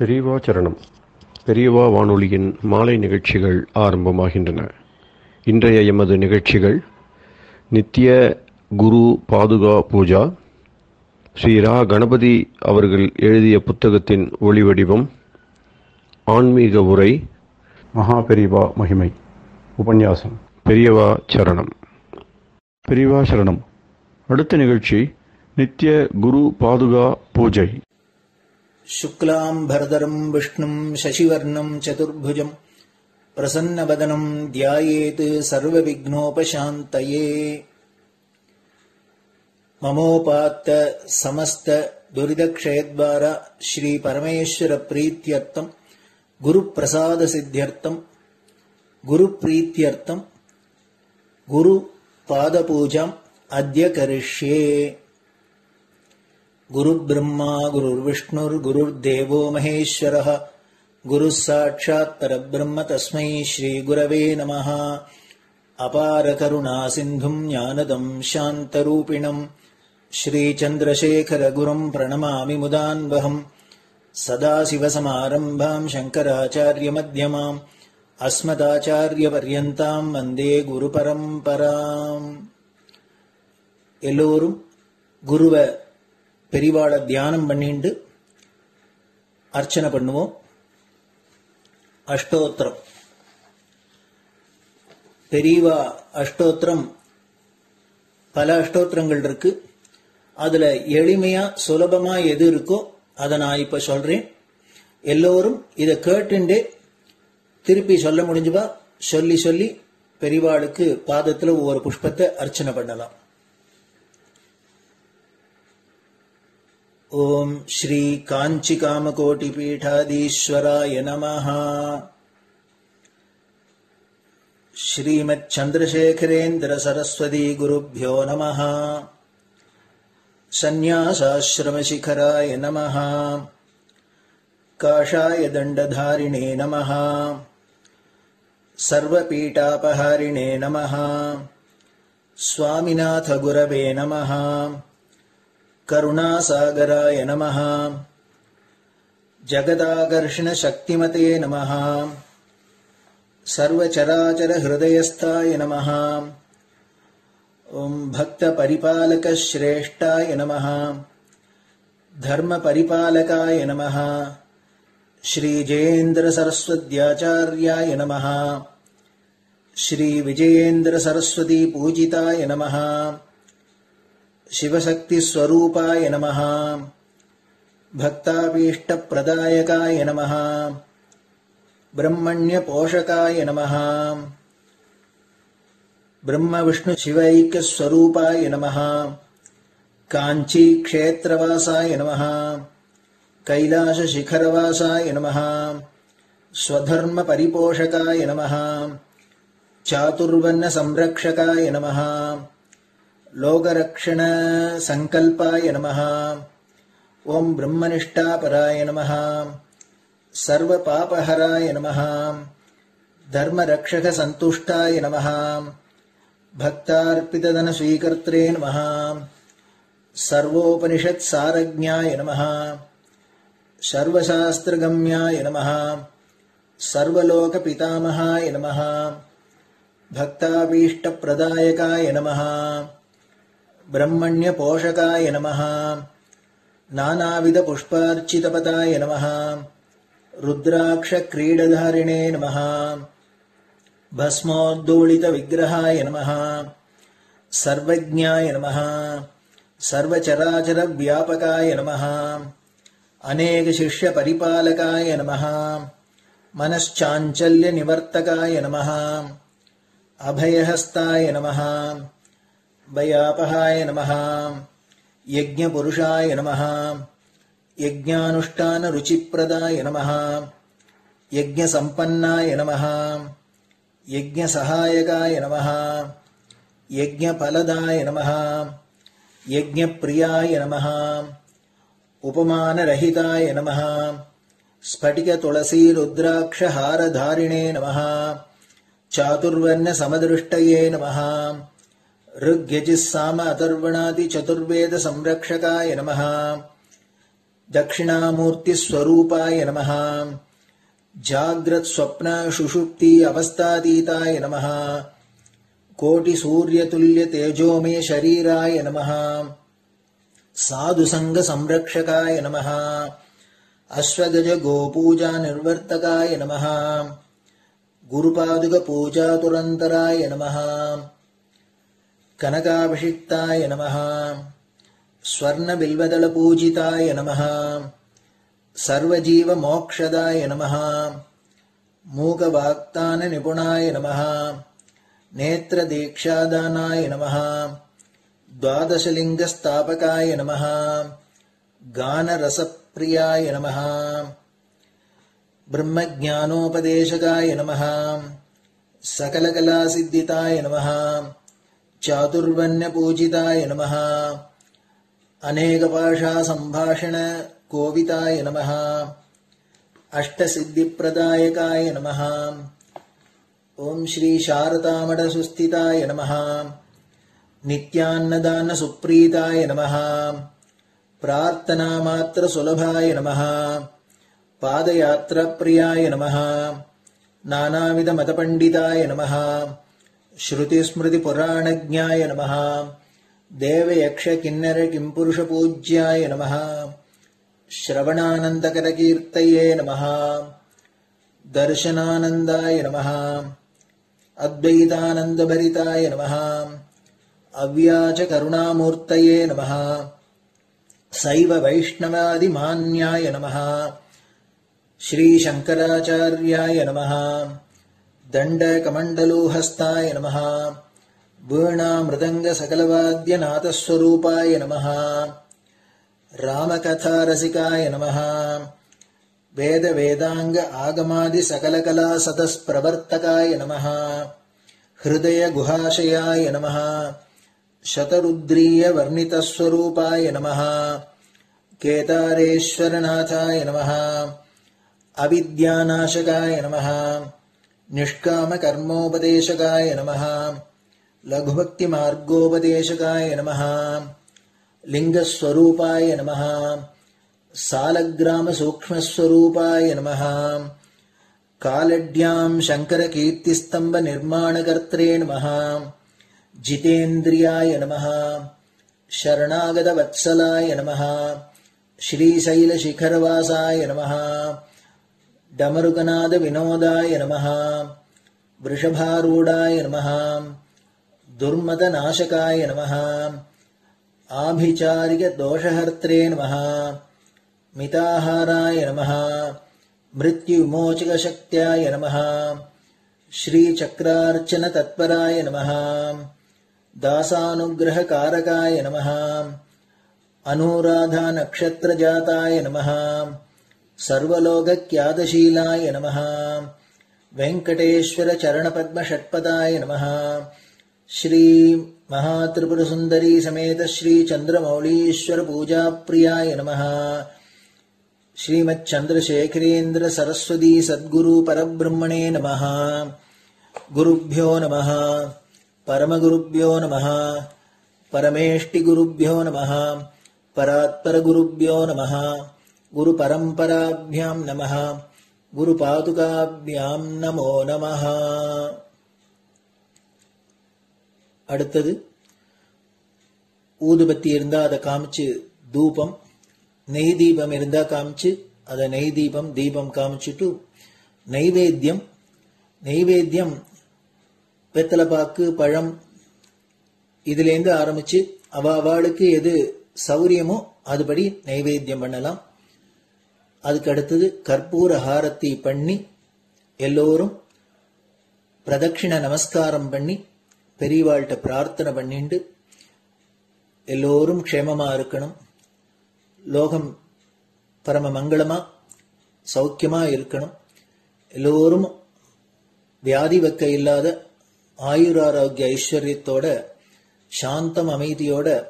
பெரியவா சரணம். பெரியவா வானொலியின் மாலை நிகழ்ச்சிகள் ஆரம்பமாகின்றன. இன்றைய எமது நிகழ்ச்சிகள் நித்திய குரு பாதுகா பூஜா, ஸ்ரீ ரா கணபதி அவர்கள் எழுதிய புத்தகத்தின் ஒளிவடிவம், ஆன்மீக உரை, மகா பெரியவா மகிமை, உபன்யாசம். பெரியவா சரணம். பெரியவா சரணம். அடுத்த நிகழ்ச்சி நித்திய குரு பாதுகா பூஜை. शुक्लाम्भरधरं विष्णुं शशिवर्णं चतुर्भुजं प्रसन्नवदनं ध्यायेत् सर्वविघ्नोपशान्तये। ममोपात्त समस्त दुरितक्षयद्वार श्री परमेश्वर प्रीत्यर्थं गुरुप्रसाद सिद्ध्यर्थं गुरुप्रीत्यर्थं गुरुपादपूजाम् अद्य करिष्ये। गुरुर्ब्रह्मा गुरुर्विष्णुर्गुरुर्देवो महेश्वरः गुरुः साक्षात् परब्रह्म तस्मै श्रीगुरवे नमः। अपारकरुणा सिन्धुं ज्ञानदं शान्तरूपिणं श्रीचन्द्रशेखरगुरुं प्रणमामि मुदान्वहम्। सदाशिवसमारम्भां शङ्कराचार्यमध्यमाम् अस्मदाचार्यपर्यन्तां वन्दे गुरुपरम्पराम्. எல்லோரும் குருவ பெரிவாள தியானம் பண்ணிண்டு அர்ச்சனை பண்ணுவோம். அஷ்டோத்திரம். பெரியவா அஷ்டோத்திரம் பல அஷ்டோத்திரங்கள் இருக்கு. அதுல எளிமையா சுலபமா எது இருக்கோ அதை நான் இப்ப சொல்றேன். எல்லோரும் இதை கேட்டுண்டே திருப்பி சொல்ல முடிஞ்சுபா சொல்லி சொல்லி பெரிவாளுக்கு பாதத்துல ஒவ்வொரு புஷ்பத்தை அர்ச்சனை பண்ணலாம். ओम श्री कांची कामकोटि पीठाधीश्वराय नमः। श्रीमत् चंद्रशेखरेन्द्र सरस्वती गुरुभ्यो नमः। संन्यासाश्रम शिखराय नमः। काषाय दंडधारिणे नमः। सर्वपीठापहारिणे नमः। स्वामिनाथ गुरवे नमः। करुणासागराय नमः। जगदाकर्षण शक्तिमते नमः। सर्वचराचर हृदयस्थाय नमः। ओम भक्त परिपालक श्रेष्ठाय नमः। धर्म परिपालकाय नमः। श्री जयेन्द्र सरस्वत्याचार्याय नमः। श्री विजयेन्द्र सरस्वती पूजिताय नमः। शिवशक्ति स्वरूपाय नमः। भक्ताभीष्ट प्रदायकाय नमः। ब्रह्मण्य पोषकाय नमः। ब्रह्म विष्णु शिवैक्य स्वरूपाय नमः। कांची क्षेत्रवासाय नमः। कैलाश शिखरवासाय नमः। स्वधर्म परिपोषकाय नमः। चातुर्वर्ण संरक्षकाय नमः। लोकरक्षण संकल्पाय नमः। ओम ब्रह्मनिष्ठापराय नमः। सर्वपापहराय नमः। धर्मरक्षक संतुष्टाय नमः। भक्तार्पितधन स्वीकर्त्रे नमः। सर्वोपनिषत् सारज्ञाय नमः। सर्वशास्त्रगम्याय नमः। सर्वलोक पितामहाय नमः। भक्ताभीष्ट प्रदायकाय नमः। ब्रह्मण्य पोषकाय नमः। नानाविध पुष्पार्चितपदाय नमः। रुद्राक्ष क्रीडधारिणे नमः। भस्मोद्दोलित विग्रहाय नमः। सर्वज्ञाय नमः। सर्वचराचर व्यापकाय नमः। अनेक शिष्य परिपालकाय नमः। मनश्चाञ्चल्य निवर्तकाय नमः। अभयहस्ताय नमः। भयापहाय नमः। यज्ञपुरुषाय नमः। यज्ञानुष्ठान रुचिप्रदाय नमः। यज्ञसम्पन्नाय नमः। यज्ञसहायकाय नमः। यज्ञफलदाय नमः। यज्ञप्रियाय नमः। उपमानरहिताय नमः। स्फटिक तुलसी रुद्राक्ष हारधारिणे नमः। चातुर्वर्ण समदृष्टये नमः। ऋग्यजुस्साम अथर्वणादि चतुर्वेद संरक्षकाय नमः। தட்சிணாமூர்த்தி ஸ்வரூபாய நமஹ. ஜாக்ரத் ஸ்வப்ன சுஷுப்தி அவஸ்தாதீதாய நமஹ. கோட்டி சூரிய துல்லிய தேஜோமே ஷரீராய நமஹ. சாது சங்க சம்ரக்ஷகாய நமஹ. அஸ்வகஜ கோபூஜா நிர்வர்த்தகாய நமஹ. குருபாதுக பூஜா துரந்தராய நமஹ. கனகாபிஷிக்தாய நமஹ. ஸ்வர்ண பில்வதள பூஜிதாய நமஹ. சர்வஜீவ மோக்ஷதாய நமஹ. மூக வாக்தான நிபுணாய நமஹ. நேத்ர தீக்ஷாதானாய நமஹ. द्वादशलिंग स्थापकाय नमः. गान रसप्रियाय नमः. ब्रह्मज्ञानोपदेशकाय नमः. सकलकलासिद्धिताय नमः. चातुर्वण्यपूजिताय नमः. अनेकभाषा संभाषण कोविताय नमः. अष्टसिद्धिप्रदायकाय नमः. ओम श्री शारदामठ सुस्थिताय नमः. नित्यान्नदान सुप्रीताय नमः. प्रार्थना मात्र सुलभाय नमः. पादयात्रा प्रियाय नमः. नानाविध मतपंडिताय नमः. श्रुति स्मृति पुराणज्ञाय नमः. देव यक्ष किन्नर किंपुरुष पूज्याय नमः. श्रवणानंदकर कीर्तये नमः. दर्शनानंदाय नमः. अद्वैतानंद भरिताय नमः. अव्याच करुणामूर्तये नमः. शैव वैष्णवादि मान्याय नमः. श्री शंकराचार्याय नमः. दंड कमंडलूहस्ताय नमः. वीणा मृदंग सकलवाद्य नाथस्वरूपाय नमः. रामकथा रसिकाय नमः. वेद वेदांग आगमादि सकलकला सतस्प्रवर्तकाय नमः. हृदय गुहाशयाय नमः. शतरुद्रीय वर्णितस्वरूपाय नमः. केदारेश्वरनाथाय नमः. अविद्यानाशकाय नमः. निष्काम कर्मोपदेशकाय नमः. लघुभक्ति मार्गोपदेशकाय नमः. लिंगस्वरूपाय नमः. सालग्राम सूक्ष्मस्वरूपाय नमः. कालड्यां शंकर कीर्तिस्तंभ निर्माणकर्त्रे नमः. जितेन्द्रियाय नमः. शरणागत वत्सलाय नमः. श्रीशैल शिखरवासाय नमः. डमरुकनाद विनोदाय नमः. वृषभारूढ़ाय नमः. दुर्मद नाशकाय नमः. आभिचारिक दोषहर्त्रे नमः. मिताहाराय नमः. मृत्युविमोचक शक्त्याय नमः. श्री चक्रार्चन तत्पराय नमः. दासानुग्रह कारकाय नमः. अनुराधा नक्षत्र जाताय नमः. सर्वलोक ख्यातशीलाय नमः. वेंकटेश्वर चरण पद्म षट्पदाय नमः. श्री महात्रिपुर सुंदरी समेत श्री चंद्रमौलीश्वर पूजा प्रियाय नमः. श्रीमच्चंद्रशेखरेन्द्र सरस्वती सद्गुरु परब्रह्मणे नमः. गुरुभ्यो नमः. परमगुरुभ्यो नमः. परमेष्टिगुरुभ्यो नमः. परात्परगुरुभ्यो नमः. गुरुपरम्पराभ्यां नमः. गुरुपादुकाभ्यां नमो नमः. அடுத்தது ஊதுபத்தி இருந்தா அதை காமிச்சு தூபம், நெய் தீபம் இருந்தா காமிச்சு அதை நெய் தீபம் தீபம் காமிச்சுட்டு நைவேத்தியம் நைவேத்தியம் வெத்தலைப்பாக்கு பழம் இதுலேருந்து ஆரம்பிச்சு அவளுக்கு எது சௌரியமோ அதுபடி நைவேத்தியம் பண்ணலாம். அதுக்கு அடுத்தது கற்பூர ஹாரத்தி பண்ணி எல்லோரும் பிரதட்சிண நமஸ்காரம் பண்ணி பெரியவாள்கிட்ட பிரார்த்தனை பண்ணிண்டு எல்லோரும் க்ஷேமமா இருக்கணும், லோகம் பரம மங்களமா சௌக்கியமா இருக்கணும், எல்லோரும் வியாதி வெக்க இல்லாத ஆயுராரோக்கிய ஐஸ்வர்யத்தோட சாந்தம் அமைதியோட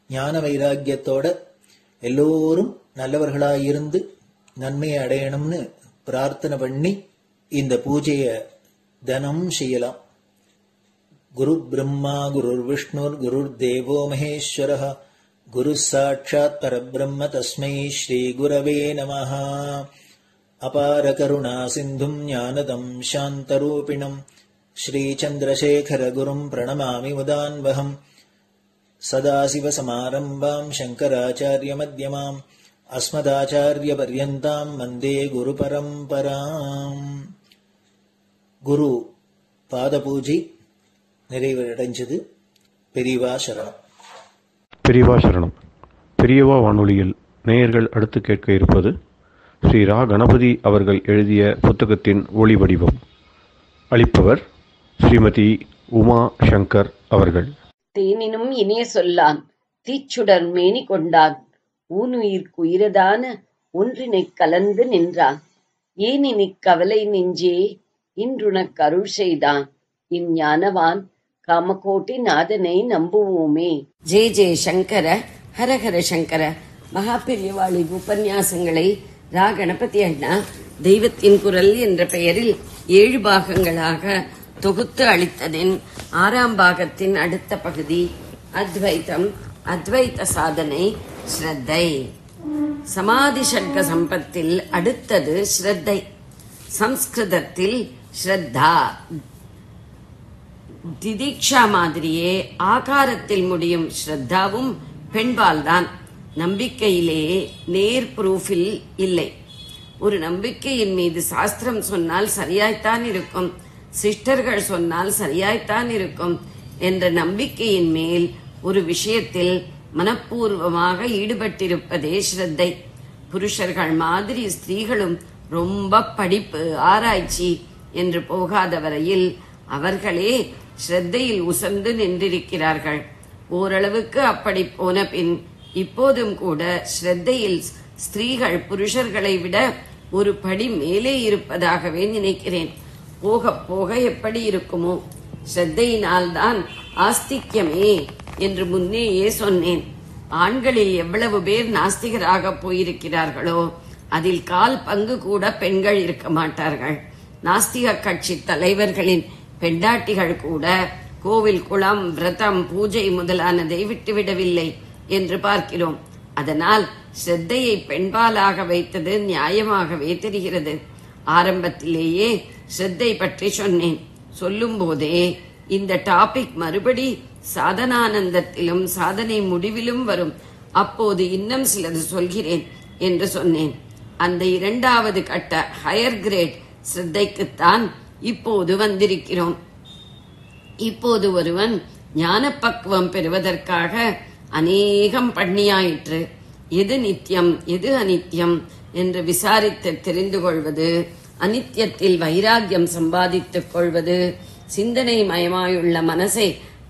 ஞான வைராக்கியத்தோட எல்லோரும் நல்லவர்களாயிருந்து நன்மையை அடையணும்னு பிரார்த்தனை பண்ணி இந்த பூஜையை தினம் செய்யலாம். குரு பிரம்மா குரு விஷ்ணுர் குரு தேவோ மகேஸ்வரः गुरुः साक्षात् परब्रह्म तस्मै श्रीगुरवे नमः। अपारकरुणासिन्धुम् ज्ञानदम् शान्तरूपिणम् श्रीचन्द्रशेखरगुरुम् प्रणमामि मुदान्वहम्। सदाशिवसमारम्भाम् शङ्कराचार्यमध्यमाम् अस्मदाचार्यपर्यन्ताम् वन्दे गुरुपरम्पराम्. குரு பாதபூஜை நிறைவடைஞ்சது. பெரியவா சரணம். பெரியவா சரணம். பெரியவா வானொலியில் நேயர்கள் அடுத்து கேட்க இருப்பது ஸ்ரீ ரா கணபதி அவர்கள் எழுதிய புத்தகத்தின் ஒளி வடிவம். அளிப்பவர் ஸ்ரீமதி உமா சங்கர் அவர்கள். தேனினும் இனிய சொல்லான் தீச்சுடர் மேனி கொண்டான் ஊனுயிர்க்குயிரதான ஒன்றினைக் கலந்து நின்றான் ஏனினிக் கவலை நெஞ்சே இன்றுனக் அருள் செய்தான் இஞ்ஞானவான் காமகோட்டி நாதனை நம்புவோமே. ஜெய ஜெய சங்கர, ஹரஹர சங்கர. மகாபெரியவாளி உபன்யாசங்களை ரா கணபதி அண்ணா தெய்வத்தின் குரல் என்ற பெயரில் 7 பாகங்களாக தொகுத்து அளித்ததின் 6ஆம் பாகத்தின் அடுத்த பகுதி அத்வைதம், அத்வைத சாதனை, ஸ்ரத்தை. சமாதி ஷட்க சம்பத்தில் அடுத்தது ஸ்ரத்தை. சம்ஸ்கிருதத்தில் ஸ்ரத்தா. திதீக்ஷா மாதிரியே ஆகாரத்தில் முடியும் ஸ்ரத்தாவும் பெண்பால்தான். நம்பிக்கையிலேயே நேர் ப்ரூஃபில் இல்லை. ஒரு நம்பிக்கையின் மீது சாஸ்திரம் சொன்னால் சரியாய்த்தான் இருக்கும், சிஸ்டர்கள் சொன்னால் சரியாய்த்தான் இருக்கும் என்ற நம்பிக்கையின் மேல் ஒரு விஷயத்தில் மனப்பூர்வமாக ஈடுபட்டிருப்பதே ஸ்ரத்தை. புருஷர்கள் மாதிரி ஸ்திரீகளும் ரொம்ப படிப்பு ஆராய்ச்சி என்று போகாத வரையில் அவர்களே ஸ்ரத்தையில் உசந்து நின்றிருக்கிறார்கள். ஓரளவுக்கு அப்படி போன பின் இப்போதும் கூட ஸ்ரத்தையில் ஸ்திரீகள் புருஷர்களை விட ஒரு படி மேலே இருப்பதாகவே நினைக்கிறேன். போக போக எப்படி இருக்குமோ. ஸ்ரத்தையினால்தான் ஆஸ்திக்யமே என்று முன்னேயே சொன்னேன். ஆண்களில் எவ்வளவு பேர் நாஸ்திகராக போயிருக்கிறார்களோ அதில் 1/4 பங்கு கூட பெண்கள் இருக்க மாட்டார்கள். நாஸ்திக கட்சி தலைவர்களின் பெண்டாட்டிகள் கூட கோவில், குளம், விரதம், பூஜை முதலானதை விட்டுவிடவில்லை என்று பார்க்கிறோம். அதனால் ஸ்ரத்தையை பெண்பாலாக வைத்தது நியாயமாகவே தெரிகிறது. ஆரம்பத்திலேயே ஸ்ரத்தை பற்றி சொன்னேன். சொல்லும் போதே இந்த டாபிக் மறுபடி சாதனானந்தத்திலும் சாதனை முடிவிலும் வரும், அப்போது இன்னும் சிலது சொல்கிறேன் என்று சொன்னேன். அந்த 2வது கட்ட ஹையர் கிரேட் ஸ்ரத்தைக்குத்தான் இப்போது வந்திருக்கிறோம். இப்போது ஒருவன் ஞான பக்குவம் பெறுவதற்காக அநேகம் பண்ணியாயிற்று. எது நித்தியம் எது அனித்தியம் என்று விசாரித்து தெரிந்து கொள்வது, அனித்தியத்தில் வைராகியம் சம்பாதித்துக் கொள்வது, சிந்தனை மயமாயுள்ள மனசை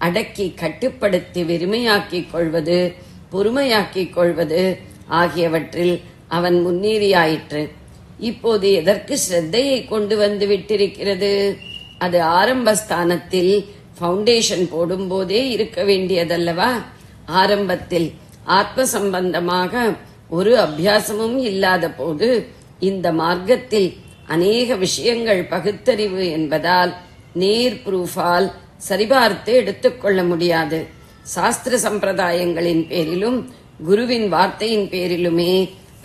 அடக்கி கட்டுப்படுத்தி வெறுமையாக்கிக் கொள்வது, பொறுமையாக்கிக் கொள்வது ஆகியவற்றில் அவன் முன்னேறியாயிற்று. இப்போது எதற்கு ஸ்ரத்தையை கொண்டு வந்து விட்டிருக்கிறது? அது ஆரம்பஸ்தானத்தில் பவுண்டேஷன் போடும் போதே இருக்க வேண்டியதல்லவா? ஆரம்பத்தில் ஆத்ம சம்பந்தமாக ஒரு அபியாசமும் இல்லாத போது இந்த மார்க்கத்தில் அநேக விஷயங்கள் பகுத்தறிவு என்பதால் நேர் ப்ரூஃபால் சரிபார்த்து எடுத்துக்கொள்ள முடியாது. சாஸ்திர சம்பிரதாயங்களின் பேரிலும் குருவின் வார்த்தையின் பேரிலுமே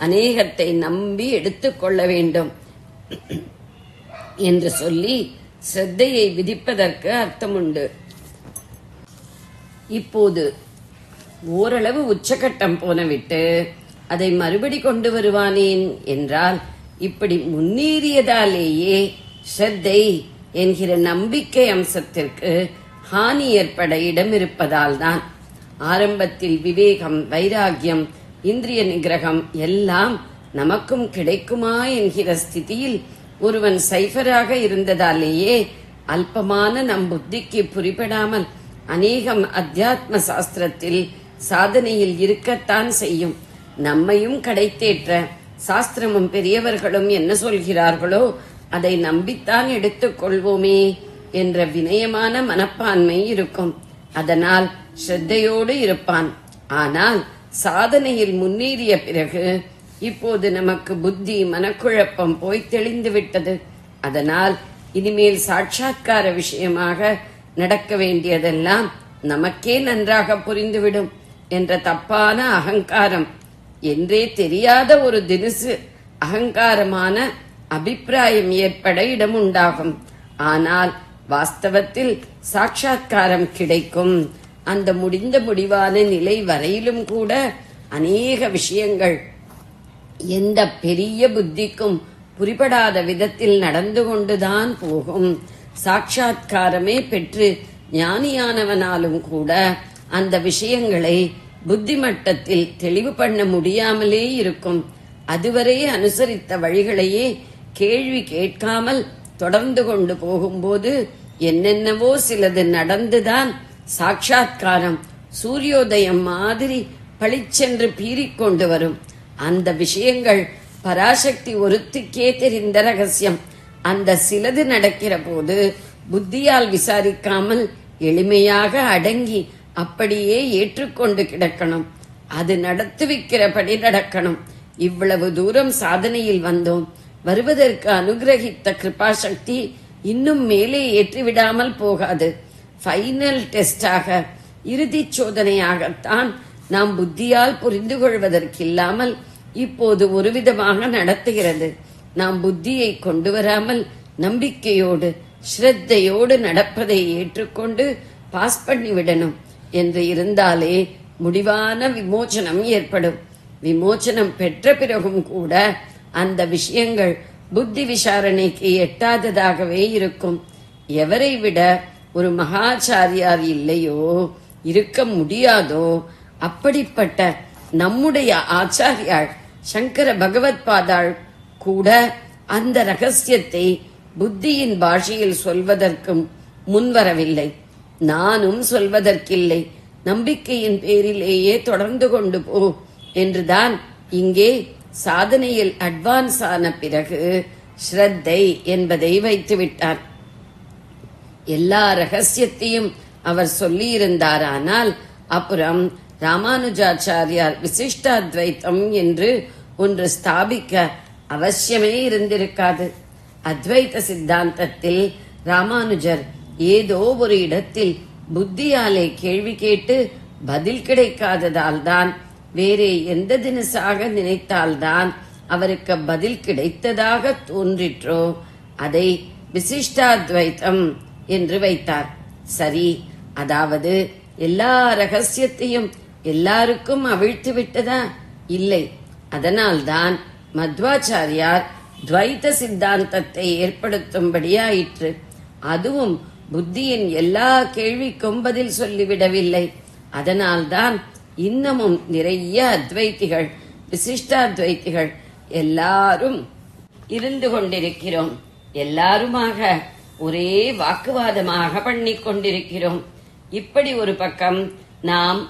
அநேகத்தை நம்பி எடுத்துக்கொள்ள வேண்டும் என்று சொல்லி ஸ்ரத்தையை விதிப்பதற்கு அர்த்தமுண்டு. இப்போது ஓரளவு உச்சகட்டம் போனவிட்டு அதை மறுபடி கொண்டு வருவானேன் என்றால், இப்படி முன்னேறியதாலேயே ஸ்ரத்தை என்கிற நம்பிக்கை அம்சத்திற்கு ஹானி ஏற்பட இடம் இருப்பதால் தான். ஆரம்பத்தில் விவேகம், வைராகியம், இந்திரிய நிகிரகம் எல்லாம் நமக்கும் கிடைக்குமா என்கிற ஸ்திதியில் ஒருவன் சைஃபராக இருந்ததாலேயே அல்பமான நம் புத்திக்கு புரிபடாமல் அநேகம் அத்தியாத்ம சாஸ்திரத்தில் சாதனையில் இருக்கத்தான் செய்யும். நம்மையும் கடைத்தேற்ற சாஸ்திரமும் பெரியவர்களும் என்ன சொல்கிறார்களோ அதை நம்பித்தான் எடுத்துக் கொள்வோமே என்ற வினயமான மனப்பான்மை இருக்கும். அதனால் ஸ்ரத்தையோடு இருப்பான். ஆனால் சாதனையில் முன்னேறிய பிறகு இப்போது நமக்கு புத்தி மனக்குழப்பம் போய் தெளிந்து விட்டது. அதனால் இனிமேல் சாட்சாத்கார விஷயமாக நடக்க வேண்டியதெல்லாம் நமக்கே நன்றாக புரிந்துவிடும். என்ற தப்பான அகங்காரம் என்றே தெரியாத ஒரு தினுசு அகங்காரமான அபிப்பிராயம் ஏற்பட இடம் உண்டாகும். ஆனால் வாஸ்தவத்தில் சாட்சாத்காரம் கிடைக்கும். அந்த முடிவான நிலை வரையிலும் கூட அநேக விஷயங்கள் எந்த பெரிய புத்திக்கும் புரிபடாத விதத்தில் நடந்து கொண்டுதான் போகும். சாட்சாத்காரமே பெற்று ஞானியானவனாலும் கூட அந்த விஷயங்களை புத்தி மட்டத்தில் தெளிவு பண்ண முடியாமலே இருக்கும். அதுவரை அனுசரித்த வழிகளையே கேள்வி கேட்காமல் தொடர்ந்து கொண்டு போகும்போது என்னென்னவோ சிலது நடந்துதான் சாட்சாத்காரம் சூரியோதயம் மாதிரி பளிச்சென்று பீறிக்கொண்டு வரும். அந்த விஷயங்கள் பராசக்தி ஒருத்திக்கே தெரிந்த ரகசியம். அந்த சிலது நடக்கிற போது புத்தியால் விசாரிக்காமல் எளிமையாக அடங்கி அப்படியே ஏற்றுக்கொண்டு கிடக்கணும். அது நடத்துவிக்கிறபடி நடக்கணும். இவ்வளவு தூரம் சாதனையில் வந்தோம். வருவதற்கு அனுகிரகித்த கிருபாசக்தி இன்னும் மேலே ஏற்றிவிடாமல் போகாது. ஃபைனல் டெஸ்டாக, இறுதி சோதனையாகத்தான் நாம் புத்தியால் புரிந்து கொள்வதற்கில்லாமல் இப்போது ஒருவிதமாக நடத்துகிறது. நாம் புத்தியை கொண்டு வராமல் நம்பிக்கையோடு ஸ்ரத்தையோடு நடப்பதை ஏற்றுக்கொண்டு பாஸ் பண்ணிவிடணும் என்று இருந்தாலே முடிவான விமோசனம் ஏற்படும். விமோசனம் பெற்ற பிறகும் கூட அந்த விஷயங்கள் புத்தி விசாரணைக்கு எட்டாததாகவே இருக்கும். எவரை விட ஒரு மகாச்சாரியார் இல்லையோ, இருக்க முடியாதோ, அப்படிப்பட்ட நம்முடைய ஆச்சாரியாள் சங்கர பகவத் பாதாள் கூட அந்த ரகசியத்தை புத்தியின் பாஷையில் சொல்வதற்கு முன்வரவில்லை. நானும் சொல்வதற்கில்லை. நம்பிக்கையின் பேரிலேயே தொடர்ந்து கொண்டு போ என்றுதான் இங்கே சாதனையில் அட்வான்ஸ் ஆன பிறகு ஸ்ரத்தை என்பதை வைத்துவிட்டார். எல்லா ரகசியத்தையும் அவர் சொல்லியிருந்தாரானால் அப்புறம் ராமானுஜாச்சாரியார் விசிஷ்டாத்வைத்தம் என்று ஒன்று ஸ்தாபிக்க அவசியமே இருந்திருக்காது. அத்வைத சித்தாந்தத்தில் ராமானுஜர் ஏதோ ஒரு இடத்தில் புத்தியாலே கேள்வி கேட்டு பதில் கிடைக்காததால் தான், வேறே எந்த தினசாக நினைத்தால்தான் அவருக்கு பதில் கிடைத்ததாக தோன்றிற்றோ அதை விசிஷ்டாத்வைத்தம் என்று வைத்தார். சரி, அதாவது எல்லா ரகசியத்தையும் எல்லாருக்கும் அவிழ்த்து விட்டதா? இல்லை. அதனால்தான் மத்வாச்சாரியார் துவைத சித்தாந்தத்தை ஏற்படுத்தும்படியாயிற்று. அதுவும் புத்தியின் எல்லா கேள்விக்கும் பதில் சொல்லிவிடவில்லை. அதனால்தான் இன்னமும் நிறைய அத்வைத்திகள், விசிஷ்டாத்வைத்திகள் எல்லாரும் இருந்து கொண்டிருக்கிறோம். எல்லாருமாக ஒரே வாக்குவாதமாக பண்ணிக் கொண்டிருக்கிறோம். இப்படி ஒரு பக்கம் நாம்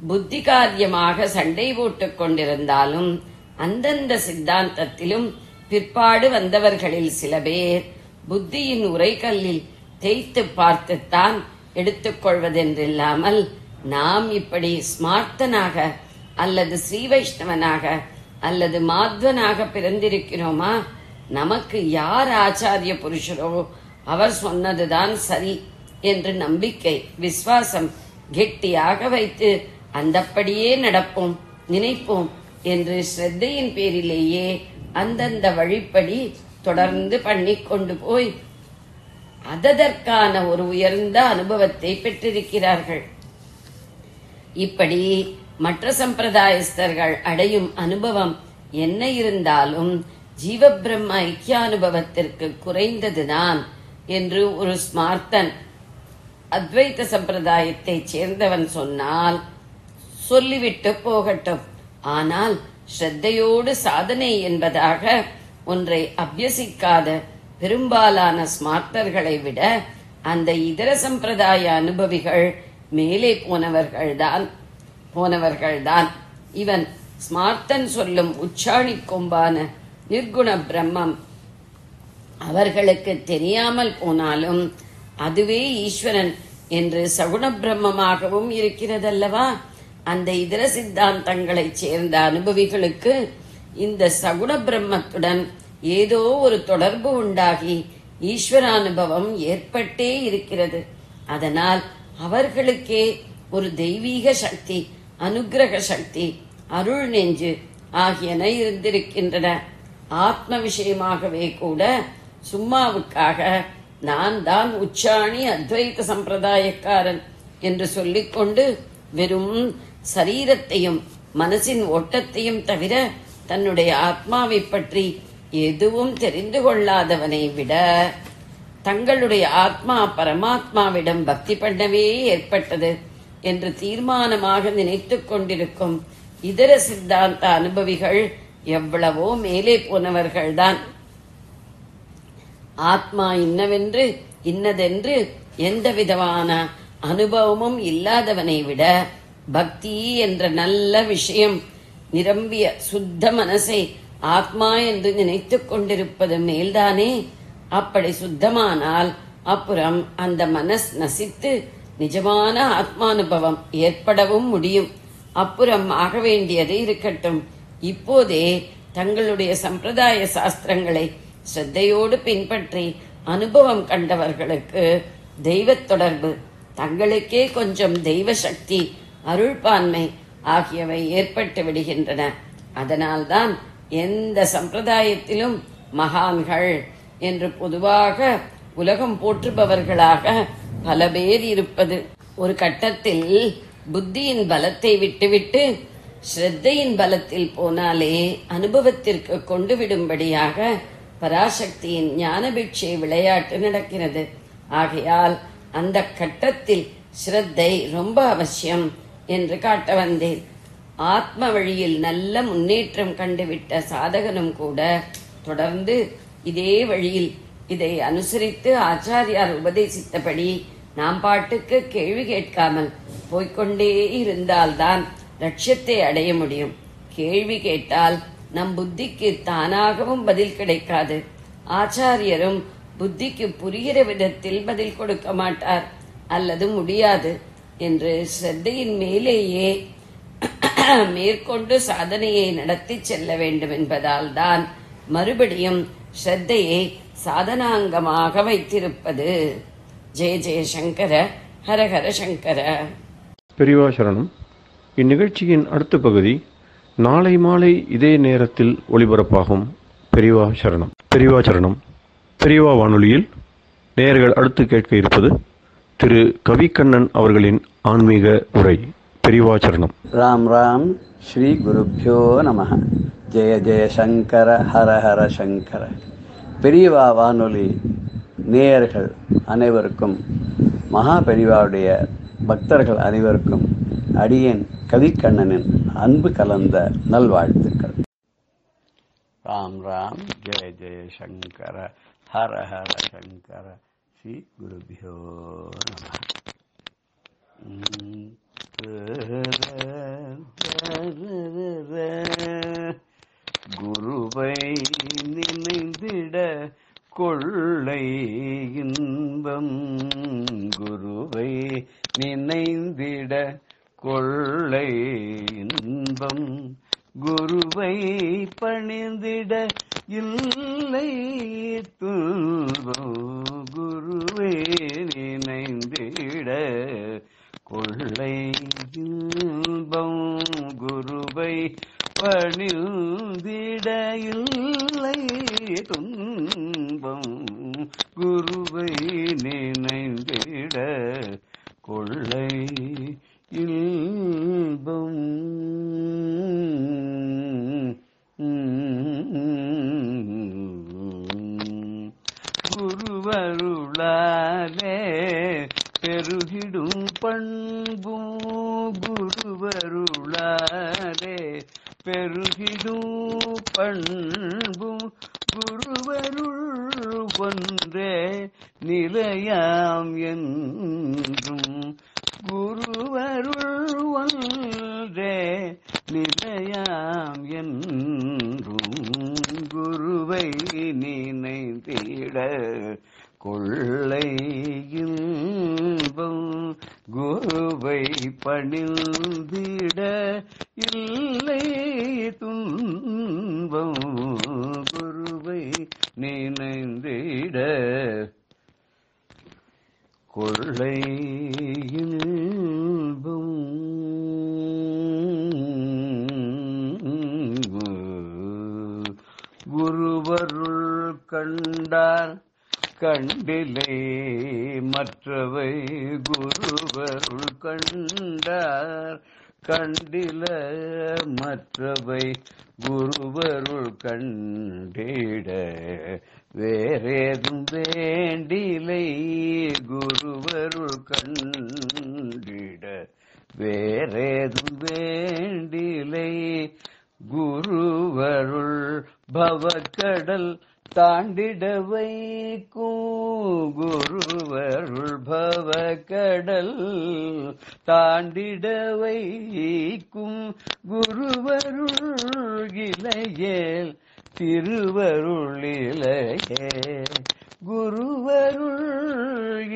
புத்தி காரியமாக சண்டை போட்டுக் கொண்டிருந்தாலும் அந்தந்த சித்தாந்தத்திலும் பிற்பாடு வந்தவர்களில் சில பேர் புத்தியின் உரைக்கல்லில் தேய்த்து பார்த்துத்தான் எடுத்துக்கொள்வதென்றில்லாமல் நாம் இப்படி ஸ்மார்த்தனாக அல்லது ஸ்ரீ வைஷ்ணவனாக அல்லது மாத்வனாக பிறந்திருக்கிறோமா? நமக்கு யார் ஆச்சாரிய புருஷரோ அவர் சொன்னதுதான் சரி என்று நம்பிக்கை, விசுவாசம் கெட்டியாக வைத்து அந்தப்படியே நடப்போம், நினைப்போம் என்று ஸ்ரத்தையின் பேரிலேயே அந்தந்த வழிப்படி தொடர்ந்து பண்ணிக்கொண்டு போய் அதற்கான ஒரு உயர்ந்த அனுபவத்தை பெற்றிருக்கிறார்கள். இப்படி மற்ற சம்பிரதாயஸ்தர்கள் அடையும் அனுபவம் என்ன இருந்தாலும் ஜீவ பிரம்ம ஐக்கியானுபவத்திற்கு குறைந்ததுதான் என்று ஒரு ஸ்மார்த்தன் அத்வைத சம்பிரதாயத்தை சேர்ந்தவன் சொன்னால் சொல்லிவிட்டு போகட்டும். ஆனால் ஸ்ரத்தையோடு சாதனை என்பதாக ஒன்றை அபியசிக்காத பெரும்பாலான ஸ்மார்த்தர்களை விட அந்த இதர சம்பிரதாய அனுபவிகள் மேலே போனவர்கள்தான். இவன் ஸ்மார்த்தன் சொல்லும் உச்சாணி கொம்பான நிர்குண பிரம்மம் அவர்களுக்கு தெரியாமல் போனாலும் அதுவே ஈஸ்வரன் என்று சகுண பிரம்மமாகவும் இருக்கிறதல்லவா? அந்த இதர சித்தாந்தங்களை சேர்ந்த அனுபவிகளுக்கு இந்த சகுண பிரம்மத்துடன் ஏதோ ஒரு தொடர்பு உண்டாகி ஈஸ்வரானுபவம் ஏற்பட்டே இருக்கிறது. அதனால் அவர்களுக்கே ஒரு தெய்வீக சக்தி அனுக்கிரக சக்தி, அருள் நெஞ்சு ஆகியன இருந்திருக்கின்றன. ஆத்ம விஷயமாகவே கூட சும்மாவுக்காக நான் தான் உச்சாணி அத்வைத சம்பிரதாயக்காரன் என்று சொல்லிக்கொண்டு வெறும் சரீரத்தையும் மனசின் ஓட்டத்தையும் தவிர தன்னுடைய ஆத்மாவை பற்றி எதுவும் தெரிந்து கொள்ளாதவனை விட தங்களுடைய ஆத்மா பரமாத்மாவிடம் பக்தி பண்ணவே ஏற்பட்டது என்று தீர்மானமாக நினைத்துக் கொண்டிருக்கும் இதர சித்தாந்த அனுபவிகள் எவ்வளவோ மேலே போனவர்கள்தான். ஆத்மா இன்னவென்று இன்னதென்று எந்த விதமான அனுபவமும் இல்லாதவனை விட பக்தி என்ற நல்ல விஷயம் நிரம்பிய சுத்த மனசை ஆத்மா என்று நினைத்துக் கொண்டிருப்பது மேல்தானே. அப்படி சுத்தமானால் அப்புறம் அந்த மனஸ் நசித்து நிஜமான ஆத்மானுபவம் ஏற்படவும் முடியும். அப்புறம் ஆக வேண்டியது இருக்கட்டும். இப்போதே தங்களுடைய சம்பிரதாய சாஸ்திரங்களை ஸ்ரத்தையோடு பின்பற்றி அனுபவம் கண்டவர்களுக்கு தெய்வத் தொடர்பு, தங்களுக்கே கொஞ்சம் தெய்வ சக்தி, அருள்பான்மை ஆகியவை ஏற்பட்டு விடுகின்றன. அதனால்தான் எந்த சம்பிரதாயத்திலும் மகான்கள் என்று பொதுவாக உலகம் போற்றுபவர்களாக பல பேர் இருப்பது. ஒரு கட்டத்தில் புத்தியின் பலத்தை விட்டுவிட்டு ஸ்ரத்தையின் பலத்தில் போனாலே அனுபவத்திற்கு கொண்டு விடும்படியாக பராசக்தியின் ஞானபிட்சை விளையாட்டு நடக்கிறது. ஆகையால் அந்த கட்டத்தில் ஸ்ரத்தை ரொம்ப அவசியம் என்று காட்ட வந்தேன். ஆத்ம வழியில் நல்ல முன்னேற்றம் கண்டுவிட்ட சாதகனும் கூட தொடர்ந்து இதே வழியில் இதை அனுசரித்து ஆச்சாரியார் உபதேசித்தபடி நாம் பாட்டுக்கு கேள்வி கேட்காமல் போய்கொண்டே இருந்தால்தான் லட்சியத்தை அடைய முடியும். கேள்வி கேட்டால் நம் புத்திக்கு தானாகவும் பதில் கிடைக்காது. ஆச்சாரியரும் புத்திக்கு புரிகிற விதத்தில் பதில் கொடுக்க மாட்டார் அல்லது முடியாது என்று ஸ்ரத்தையின் மேலேயே மேற்கொண்டு சாதனையை நடத்தி செல்ல வேண்டும் என்பதால் தான் மறுபடியும் ஸ்ரத்தையை சாதனாங்கமாக வைத்திருப்பது. ஜெய ஜெயசங்கர, ஹரஹர சங்கர. பெரியவா சரணம். இந்நிகழ்ச்சியின் அடுத்த பகுதி நாளை மாலை இதே நேரத்தில் ஒளிபரப்பாகும். பெரியவா சரணம். பெரியவா சரணம். பெரியவா வானொலியில் நேயர்கள் அடுத்து கேட்க இருப்பது திரு கவிக்கண்ணன் அவர்களின் ஆன்மீக உரை. பெரியவா சரணம். ராம் ராம். ஸ்ரீ குருப்யோ நமஹ. ஜெய ஜெய சங்கர, ஹர ஹர சங்கர. பெரியவா வானொலி நேயர்கள் அனைவருக்கும், மகா பெரியவாவுடைய பக்தர்கள் அனைவருக்கும் அடியேன் கவிக்கண்ணனின் அன்பு கலந்த நல்வாழ்த்துக்கள். ராம் ராம். ஜெய ஜெய சங்கர, ஹர ஹர சங்கர. ஸ்ரீ குருபியோ நமஹ. குருவை நினைந்திட கொள்ளை இன்பம், குருவை நினைந்திட கொள்ளை இன்பம், குருவை பணிந்திட இல்லை துன்பம், குருவை நினைந்திட கொள்ளை இன்பம், குருவை பணிந்திட இல்லை துன்பம், குருவை நினைந்திட கொள்ளை இன்பம். குருவருளாலே பெருகிடும் பண்பும், குருவருளாலே பெருகிடும் பண்பும், குருவருள் ஒன்றே நிலையாம் என்றும், குருவருள் ஒன்றே நிலையாம் என்றும், குருவை நினைந்திட கொள்ளை இன்பம், குருவை பணிந்திட இல்லை துன்பம், குருவை நினைந்திட கொள்ளை இன்பம். கொண்டார் கண்டிலை மற்றவை குருவருள் கண்டார் கண்டில மற்றவை குருவருள் கண்டிட வேறேதும் வேண்டிலை குருவருள் கண்டிட வேறேதும் வேண்டிலை குருவருள் பவக்கடல் தாண்டிட வைக்கும் குருவருள் பவக்கடல் தாண்டிட வைக்கும் குருவருள் இளையேல் திருவருளிலையே குருவருள்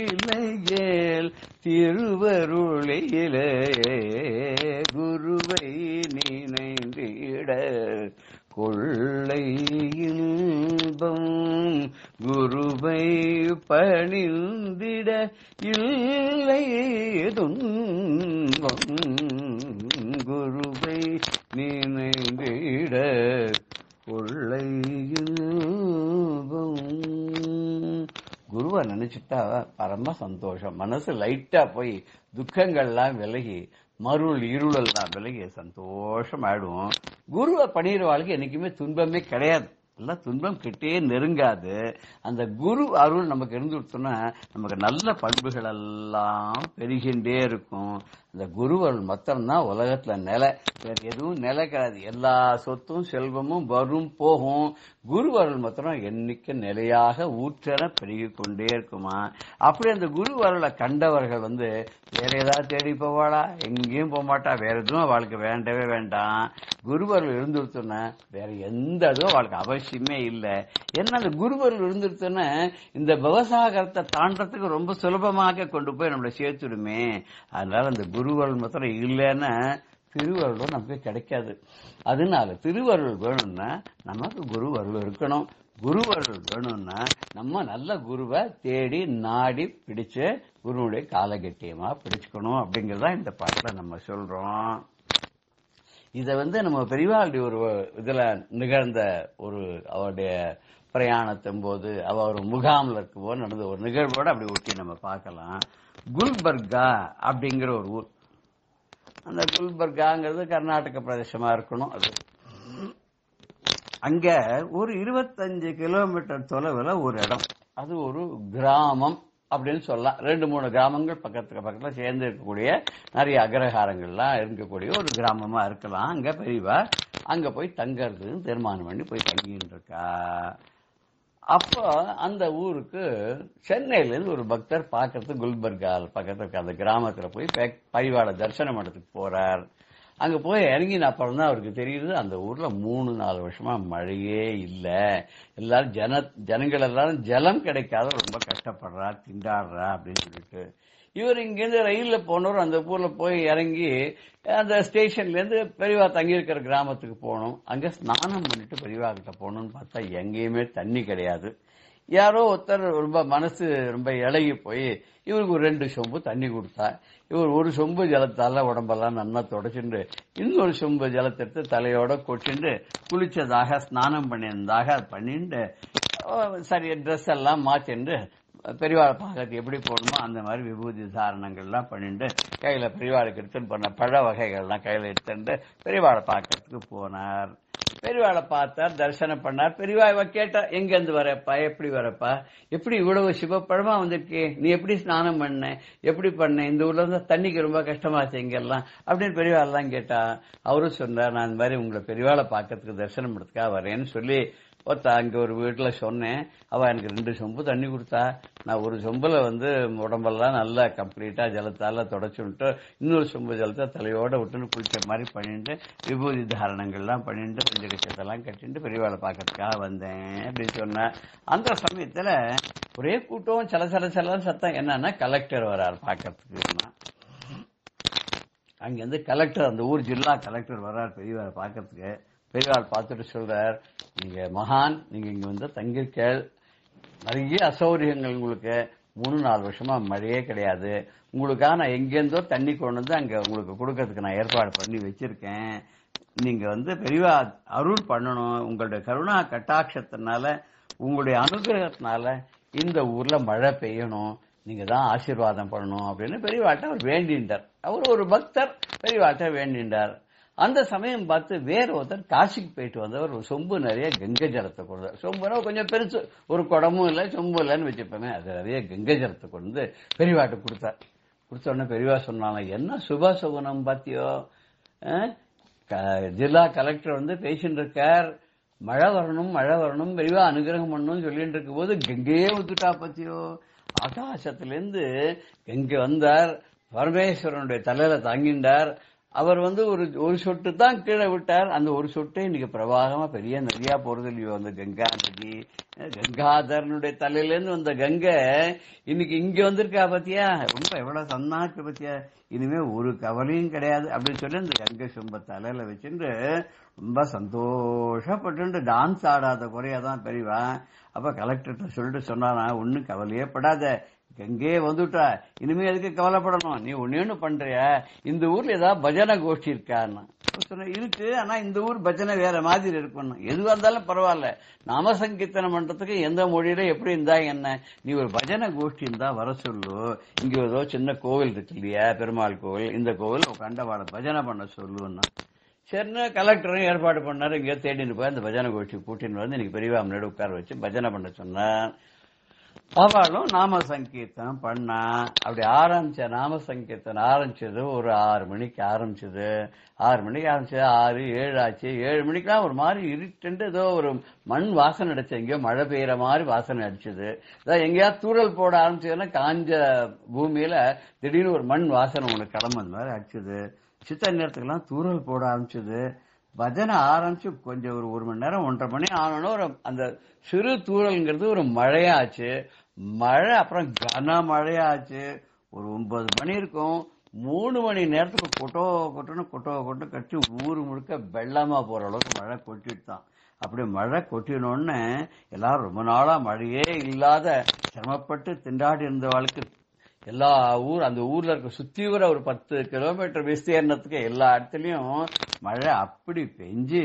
இளையேல் திருவருளிலே குருவை நினைந்திட கொள்ளை இன்பம் குருவை பணிந்திட இல்லை துன்பம் குருவை நினைந்திட கொள்ளை இன்பம். குருவை நினைச்சிட்டா பரம சந்தோஷம். மனசு லைட்டா போய் துக்கங்கள்லாம் விலகி மருள் இருளெல்லாம் விலகி சந்தோஷம் ஆயிடும். குருவை பணிகிறவாளுக்கு என்னைக்குமே துன்பமே கிடையாது. எல்லாம் துன்பம் கிட்டே நெருங்காது. அந்த குரு அருள் நமக்கு இருந்து விட்டோம்னா நமக்கு நல்ல பண்புகள் எல்லாம் பெருகின்றே இருக்கும். அந்த குரு அருள் மொத்தம்தான் உலகத்துல நிலை, வேற எதுவும் நிலை கிடையாது. எல்லா சொத்தும் செல்வமும் வரும் போகும். குரு அருள் மொத்தம் என்னைக்கு நிலையாக ஊற்றென பெருகி கொண்டே இருக்குமா. அப்படி அந்த குரு அருளை கண்டவர்கள் வேற ஏதாவது தேடி போவாளா? எங்கேயும் போக மாட்டா. வேற எதுவும் அவளுக்கு வேண்டவே வேண்டாம். குருவருள் இருந்துருத்தோன்னா வேற எந்த இதுவும் அவளுக்கு அவசியமே இல்லை. ஏன்னா அந்த குருவருள் இருந்துருத்தோன்னா இந்த விவசாயத்தை தாண்டறதுக்கு ரொம்ப சுலபமாக கொண்டு போய் நம்மளை சேர்த்துடுமே. அதனால அந்த குருவருள் மாத்திரம் இல்லைன்னா திருவருளும் நமக்கு கிடைக்காது. அதனால திருவருள் வேணும்னா நமக்கு குருவருள் இருக்கணும். குருவருள் வேணும்னா நம்ம நல்ல குருவை தேடி நாடி பிடிச்சு குருவுடைய காலகட்டியமா பிடிச்சுக்கணும் அப்படிங்கறதா இந்த பாட்டுல நம்ம சொல்றோம். இத நம்ம பெரியவாளுடைய ஒரு இதுல நிகழ்ந்த ஒரு அவருடைய பிரயாணத்தின் போது அவ ஒரு முகாம்ல இருக்கும்போது நடந்த ஒரு நிகழ்வோட அப்படி ஒட்டி நம்ம பார்க்கலாம். குல்பர்கா அப்படிங்கிற ஒரு ஊர். அந்த குல்பர்காங்கிறது கர்நாடக பிரதேசமா இருக்கணும். அது அங்க ஒரு 25 கிலோமீட்டர் தொலைவில் ஒரு இடம். அது ஒரு கிராமம் அப்படின்னு சொல்லலாம். 2-3 கிராமங்கள் பக்கத்துல சேர்ந்து இருக்கக்கூடிய நிறைய அக்ரஹாரங்கள்லாம் இருக்கக்கூடிய ஒரு கிராமமா இருக்கலாம். அங்க பெரியவா அங்க போய் தங்கறதுன்னு தீர்மானம் பண்ணி போய் தங்கிட்டு இருக்கா. அப்போ அந்த ஊருக்கு சென்னையில இருந்து ஒரு பக்தர் பாக்கிறதுக்கு குல்பர்கால் பக்கத்துல இருக்க அந்த கிராமத்துல போய் பரிவாள தரிசனம் பண்ணதுக்கு போறார். அங்க போய் இறங்கின அப்புறம் தான் அவருக்கு தெரியுது அந்த ஊர்ல 3-4 வருஷமா மழையே இல்ல. எல்லாரும் ஜனங்கள் எல்லாரும் ஜலம் கிடைக்காத ரொம்ப கஷ்டப்படுறா, திண்டாடுறா அப்படின்னு சொல்லிட்டு இவர் இங்கிருந்து ரயில்ல போனவர் அந்த ஊர்ல போய் இறங்கி அந்த ஸ்டேஷன்ல இருந்து பெரியவா தங்கி இருக்கிற கிராமத்துக்கு போகணும். அங்க ஸ்நானம் பண்ணிட்டு பெரியவா கிட்ட போகணும்னு பார்த்தா எங்கேயுமே தண்ணி கிடையாது. யாரோ ஒருத்தர் ரொம்ப மனசு ரொம்ப இழகி போய் இவருக்கு ஒரு 2 சொம்பு தண்ணி கொடுத்தா. இவர் ஒரு சொம்பு ஜலத்தால உடம்பெல்லாம் நல்லா தொடச்சுண்டு இன்னொரு சொம்பு ஜலத்தை எடுத்து தலையோட கொட்டிண்டு குளிச்சதாக ஸ்நானம் பண்ணியிருந்தாக பண்ணிட்டு சரி ட்ரெஸ் எல்லாம் மாத்திண்டு பெரியவாளை பார்க்கறது எப்படி போகணுமோ அந்த மாதிரி விபூதி தாரணங்கள்லாம் பண்ணிட்டு கையில பெரியவாளுக்கு எடுத்துன்னு போன பழ வகைகள்லாம் கையில எடுத்துட்டு பெரியவாளை பார்க்கறதுக்கு போனார். பெரியவாளை பார்த்தார், தரிசனம் பண்ணார். பெரியவா கேட்டா எங்க இருந்து வரப்பா, எப்படி வரப்பா, எப்படி இவ்வளவு சிவப்பழமா வந்திருக்கே, நீ எப்படி ஸ்நானம் பண்ண, எப்படி பண்ண, இந்த ஊர்ல இருந்தா தண்ணிக்கு ரொம்ப கஷ்டமாச்சு இங்கெல்லாம் அப்படின்னு பெரியவாள் கேட்டா. அவரும் சொன்னார், நான் இந்த மாதிரி உங்களை பெரியவாளை பார்க்கறதுக்கு தரிசனம் பண்றதுக்காக வரேன்னு சொல்லி அங்க ஒரு வீட்டுல சொன்னேன். அவ எனக்கு 2 சொம்பு தண்ணி கொடுத்தா. நான் ஒரு சொம்புல உடம்பெல்லாம் நல்லா கம்ப்ளீட்டா ஜலத்தால தொடச்சுட்டு இன்னொரு சொம்பு ஜலத்தை தலையோட விட்டுன்னு குளிச்ச மாதிரி பண்ணிட்டு விபூதி தாரணங்கள்லாம் பண்ணிட்டு பஞ்சகட்சத்தெல்லாம் கட்டிட்டு பெரியவாளை பார்க்கறதுக்காக வந்தேன் அப்படின்னு சொன்னேன். அந்த சமயத்துல ஒரே கூட்டம் சல சத்தம். என்னன்னா கலெக்டர் வர்றாரு பார்க்கறதுக்கு. அங்க கலெக்டர், அந்த ஊர் ஜில்லா கலெக்டர் வர்றாரு பெரியவாளை பார்க்கறதுக்கு. பெரியவாள் பார்த்துட்டு சொல்றார், நீங்க மகான், நீங்க இங்க தங்கியிருக்க நிறைய அசௌகரியங்கள், உங்களுக்கு 3-4 வருஷமா மழையே கிடையாது. உங்களுக்காக நான் எங்கேருந்தோ தண்ணி கொண்டு அங்க உங்களுக்கு கொடுக்கறதுக்கு நான் ஏற்பாடு பண்ணி வச்சிருக்கேன். நீங்க பெரியவா அருள் பண்ணணும். உங்களுடைய கருணா கட்டாட்சத்தினால உங்களுடைய அனுகிரகத்தினால இந்த ஊர்ல மழை பெய்யணும், நீங்க தான் ஆசீர்வாதம் பண்ணணும் அப்படின்னு பெரியவாட்ட அவர் வேண்டின்றார். அவர் ஒரு பக்தர், பெரியவாட்ட வேண்டின்றார். அந்த சமயம் பார்த்து வேற ஒருத்தர் காசிக்கு போயிட்டு வந்தவர் ஒரு சொம்பு நிறைய கங்கை ஜலத்தை கொடுத்தார். சொம்புனா கொஞ்சம் பெருசு, ஒரு குடமும் இல்லை சொம்பு இல்லைன்னு வச்சுப்போமே, அது நிறைய கங்கை ஜலத்தை கொண்டு பெரியவாட்ட கொடுத்தார். கொடுத்த உடனே பெரியவா சொன்னாங்க, என்ன சுபசகுனம் பாத்தியோ, ஜில்லா கலெக்டர் வந்து பேசிட்டு இருக்கார், மழை வரணும் மழை வரணும் பெரியவா அனுகிரகம் பண்ணணும்னு சொல்லிட்டு இருக்கும் போது கங்கையே ஊத்துட்டா பத்தியோ. ஆகாசத்திலிருந்து கங்கை வந்தார், பரமேஸ்வரனுடைய தலையில தாங்கின்றார். அவர் வந்து ஒரு சொட்டு தான் கீழே விட்டார். அந்த ஒரு சொட்டே இன்னைக்கு பிரவாகமா பெரிய நிறையா போறது இல்லையோ. அந்த கங்கா நதி, கங்காதரனுடைய தலையிலேருந்து வந்த கங்கை இன்னைக்கு இங்க வந்திருக்கா பத்தியா, ரொம்ப எவ்வளவு சன்னாச்சு பத்தியா, இனிமே ஒரு கவலையும் கிடையாது அப்படின்னு சொல்லி அந்த கங்கை சொம்ப தலையில வச்சுட்டு ரொம்ப சந்தோஷப்பட்டு டான்ஸ் ஆடாத குறையாதான் பெரியவா. அப்ப கலெக்டர்கிட்ட சொல்லிட்டு சொன்னாரா, ஒன்னும் கவலையே படாத, கங்கையே வந்துட்டா, இனிமே எதுக்கு கவலைப்படணும், நீ ஒன்னு பண்றிய, இந்த ஊர்ல ஏதாவது பஜனை கோஷ்டி இருக்கான்னு சொன்ன. இருக்கு, ஆனா இந்த ஊர் பஜனை வேற மாதிரி இருக்கும், எதுவா இருந்தாலும் பரவாயில்ல, நாம சங்கீர்த்தனம் பண்றதுக்கு எந்த மொழியில எப்படி இருந்தா என்ன, நீ ஒரு பஜனை கோஷ்டி இருந்தா வர சொல்லு, இங்க ஏதோ சின்ன கோவில் இருக்கு இல்லையா, பெருமாள் கோவில், இந்த கோவில் கண்டவாட பஜனை பண்ண சொல்லுன்னா. சரின்னு கலெக்டரும் ஏற்பாடு பண்ணாரு. இங்கே தேடின்னு போய் அந்த பஜனை கோஷ்டி கூட்டின்னு வந்து இன்னைக்கு பெரியவா முன்னாடி உட்கார வச்சு பஜனை பண்ண சொன்னார். அவளும் நாம சங்கீர்த்தனம் பண்ணா. அப்படி ஆரம்பிச்ச நாம சங்கீர்த்தனம் ஆரம்பிச்சது ஒரு 6 மணிக்கு ஆரம்பிச்சது. 6 மணிக்கு ஆரம்பிச்சது 6, 7 ஆச்சு. 7 மணிக்கெல்லாம் ஒரு மாதிரி இருட்டு, ஏதோ ஒரு மண் வாசனை அடிச்சு, எங்கேயோ மழை பெய்யற மாதிரி வாசனை அடிச்சது. அதாவது எங்கேயாவது தூரல் போட ஆரம்பிச்சதுன்னா காஞ்ச பூமியில திடீர்னு ஒரு மண் வாசனை உனக்கு கிளம்புற மாதிரி அடிச்சது. சித்த நேரத்துக்கெல்லாம் தூரல் போட ஆரம்பிச்சது. பஜனை ஆரம்பிச்சு கொஞ்சம் ஒரு மணி நேரம் 1.5 மணி ஆனோன்னு ஒரு அந்த சிறு தூரல்ங்கிறது ஒரு மழையாச்சு. மழை அப்புறம் கன மழையாச்சு. ஒரு 9 மணி இருக்கும். 3 மணி நேரத்துக்கு கொட்டோ கட்டி ஊரு முழுக்க வெள்ளமா போற அளவுக்கு மழை கொட்டிட்டுதான். அப்படி மழை கொட்டினோன்னு எல்லாரும் ரொம்ப நாளா மழையே இல்லாத சிரமப்பட்டு திண்டாடி இருந்தவாளுக்கு எல்லா அந்த ஊர்ல இருக்க சுத்தி வர ஒரு 10 கிலோமீட்டர் விஸ்தீர்ணத்துக்கு எல்லா இடத்துலயும் மழை அப்படி பெஞ்சு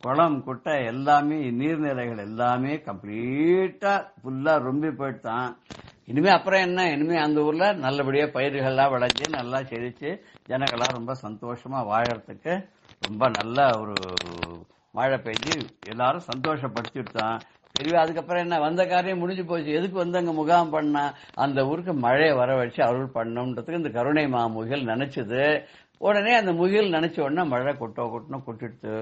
குளம் குட்டை எல்லாமே நீர்நிலைகள் எல்லாமே கம்ப்ளீட்டா ஃபுல்லா ரொம்பி போயிட்டான். இனிமே அப்புறம் என்ன, இனிமே அந்த ஊர்ல நல்லபடியா பயிர்கள்லாம் விளைஞ்சு நல்லா செழிச்சு ஜனங்களா ரொம்ப சந்தோஷமா வாழறதுக்கு ரொம்ப நல்ல ஒரு மழை பெஞ்சு எல்லாரும் சந்தோஷப்படுத்திட்டான். பெரியவா அதுக்கப்புறம் என்ன, வந்த காரியம் முடிஞ்சு போச்சு, எதுக்கு வந்து அங்க முகாம் பண்ணா, அந்த ஊருக்கு மழையை வர வச்சு அருள் பண்ணணும்ன்றதுக்கு இந்த கருணை மாமுகில் நினைச்சது. உடனே அந்த முகில் நினைச்ச உடனே மழை கொட்டிடுத்து.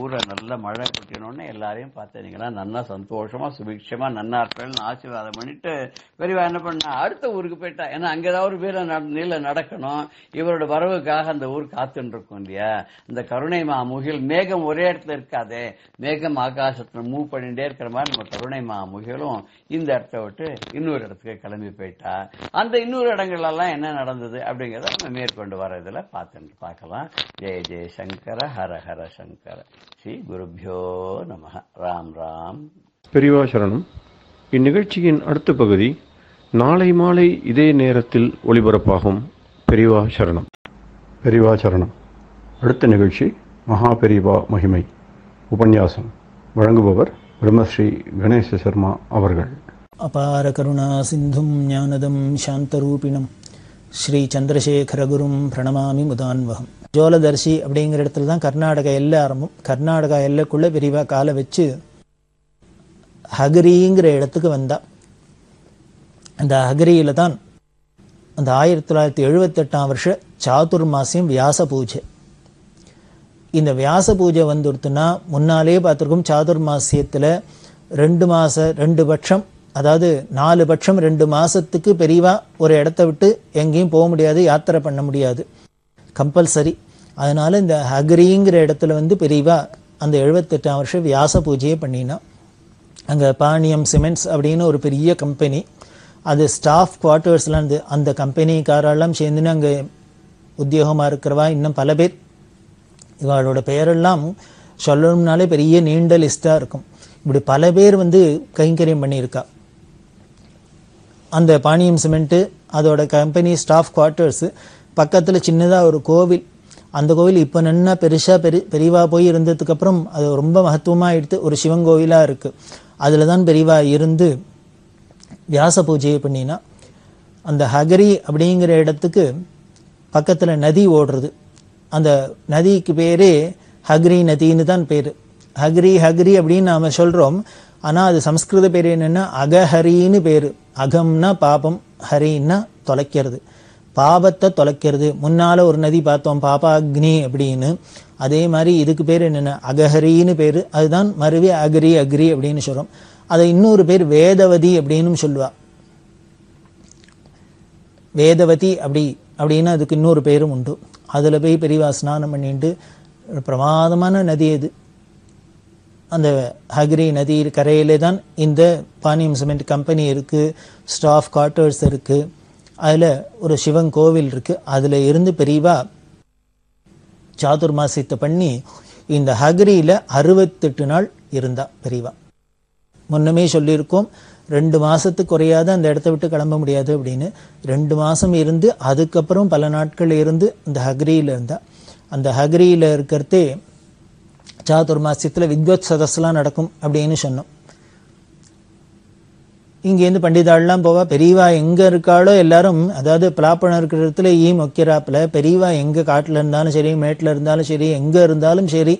ஊரை நல்ல மழை கொட்டினோடனே எல்லாரையும் பார்த்தீங்கன்னா நல்லா சந்தோஷமா சுபிக்ஷமா நன்னாட்கள் ஆசீர்வாதம் பண்ணிட்டு பெரியவா என்ன பண்ணா, அடுத்த ஊருக்கு போயிட்டா. ஏன்னா அங்க ஏதாவது ஒரு வீர நீல நடக்கணும், இவரோட வரவுக்காக அந்த ஊர் காத்துட்டு இருக்கும் இல்லையா. இந்த கருணை மாமுகில் மேகம் ஒரே இடத்துல இருக்காதே, மேகம் ஆகாசத்துல மூவ் பண்ணிட்டே இருக்கிற மாதிரி நம்ம கருணை மாமுகிலும் இந்த இடத்த விட்டு இன்னொரு இடத்துக்கு கிளம்பி போயிட்டா. அந்த இன்னொரு இடங்கள் எல்லாம் என்ன நடந்தது அப்படிங்கறத நம்ம மேற்கொண்டு வர இதுல பார்க்கலாம். ஜெய ஜெய சங்கர ஹர ஹர சங்கர. ஸ்ரீ குருப்யோ நமஹ. ராம் ராம். பெரியவா சரணம். இந்நிகழ்ச்சியின் அடுத்த பகுதி நாளை மாலை இதே நேரத்தில் ஒளிபரப்பாகும். பெரியவா சரணம். பெரியவா சரணம். அடுத்த நிகழ்ச்சி மகா பெரியவா மகிமை உபன்யாசம். வழங்குபவர் பிரம்மஸ்ரீ கணேச சர்மா அவர்கள். அபார கருணா சிந்தும் ஞானதம் சாந்தரூபிணம் ஸ்ரீ சந்திரசேகரகுரும் பிரணமாமி முதான்வகம். ஜோலதர்ஷி அப்படிங்கிற இடத்துல தான் கர்நாடகா எல்லை ஆரம்பம். கர்நாடகா எல்லைக்குள்ள பெரியவா காலை வச்சு ஹகரிங்கிற இடத்துக்கு வந்தா. அந்த ஹகரியில தான் அந்த 1978ஆம் வருஷ சாதுர்மாசியம் வியாச பூஜை. இந்த வியாச பூஜை வந்துடுத்துன்னா முன்னாலே பார்த்துருக்கோம். சாதுர்மாசியத்தில் 2 பட்சம், அதாவது 4 பட்சம் 2 மாசத்துக்கு பெரியவா ஒரு இடத்த விட்டு எங்கேயும் போக முடியாது, யாத்திரை பண்ண முடியாது, கம்பல்சரி. அதனால இந்த ஹகரிங்கிற இடத்துல வந்து பெரியவா அந்த 78ஆம் வருஷம் வியாச பூஜையை பண்ணினா. அங்கே பாணியம் சிமெண்ட்ஸ் அப்படின்னு ஒரு பெரிய கம்பெனி, அது ஸ்டாஃப் குவார்ட்டர்ஸ்லாம் இருந்து அந்த கம்பெனிக்காரெல்லாம் சேர்ந்துன்னு அங்கே உத்தியோகமாக இருக்கிறவா இன்னும் பல பேர். இவளோட பெயரெல்லாம் சொல்லணும்னாலே பெரிய நீண்ட லிஸ்டாக இருக்கும். இப்படி பல பேர் வந்து கைங்கரியம் பண்ணியிருக்கா. அந்த பாணியம் சிமெண்ட்டு அதோட கம்பெனி ஸ்டாஃப் குவார்ட்டர்ஸு பக்கத்தில் சின்னதாக ஒரு கோவில். அந்த கோவில் இப்போ நன்னா பெருசாக பெரியவா போய் இருந்ததுக்கப்புறம் அது ரொம்ப மகத்துவமாக எடுத்து ஒரு சிவன் கோவிலாக இருக்குது. அதில் தான் பெரியவா இருந்து வியாச பூஜையை பண்ணினா. அந்த ஹகரி அப்படிங்கிற இடத்துக்கு பக்கத்தில் நதி ஓடுறது. அந்த நதிக்கு பேரே ஹக்ரி நதின்னு தான் பேர். ஹக்ரி ஹக்ரி அப்படின்னு நாம் சொல்கிறோம். ஆனால் அது சம்ஸ்கிருத பேர் என்னென்னா அகஹரின்னு பேர். அகம்னா பாபம், ஹரின்னா தொலைக்கிறது, பாபத்தை தொலைக்கிறது. முன்னால் ஒரு நதி பார்த்தோம் பாபாக்னி அப்படின்னு. அதே மாதிரி இதுக்கு பேர் என்னென்ன அகஹரின்னு பேர். அதுதான் மறுவே அக்ரி அக்ரி அப்படின்னு சொல்கிறோம். அதை இன்னொரு பேர் வேதவதி அப்படின்னு சொல்லுவா. வேதவதி அப்படின்னு அதுக்கு இன்னொரு பேரும் உண்டு. அதில் போய் பெரியவா ஸ்நானம் பண்ணிட்டு, பிரமாதமான நதி அது. அந்த ஹக்ரி நதி கரையிலே தான் இந்த பானியம் சிமெண்ட் கம்பெனி இருக்குது, ஸ்டாஃப் குவார்ட்டர்ஸ் இருக்குது, அதில் ஒரு சிவன் கோவில் இருக்குது. அதில் இருந்து பெரியவா சாதுர்மாசியத்தை பண்ணி இந்த ஹக்ரியில் 68 நாள் இருந்தா பெரியவா. முன்னமே சொல்லியிருக்கோம் 2 மாதத்துக்கு குறையாத அந்த இடத்த விட்டு கிளம்ப முடியாது அப்படின்னு. 2 மாதம் இருந்து அதுக்கப்புறம் பல நாட்கள் இருந்து இந்த ஹக்ரியில் இருந்தா. அந்த ஹக்ரியில் இருக்கிறதே சாதுர்மாசியத்தில் வித்வத் சதஸ்லாம் நடக்கும் அப்படின்னு சொன்னோம். இங்கேருந்து பண்டிதாள்லாம் போவா. பெரியவா எங்கே இருக்காளோ எல்லாரும், அதாவது பலாப்பழம் இருக்கிற இடத்துல ஈ மொக்கிறாப்பில் பெரியவா எங்கே காட்டில் இருந்தாலும் சரி, மேட்டில் இருந்தாலும் சரி, எங்கே இருந்தாலும் சரி,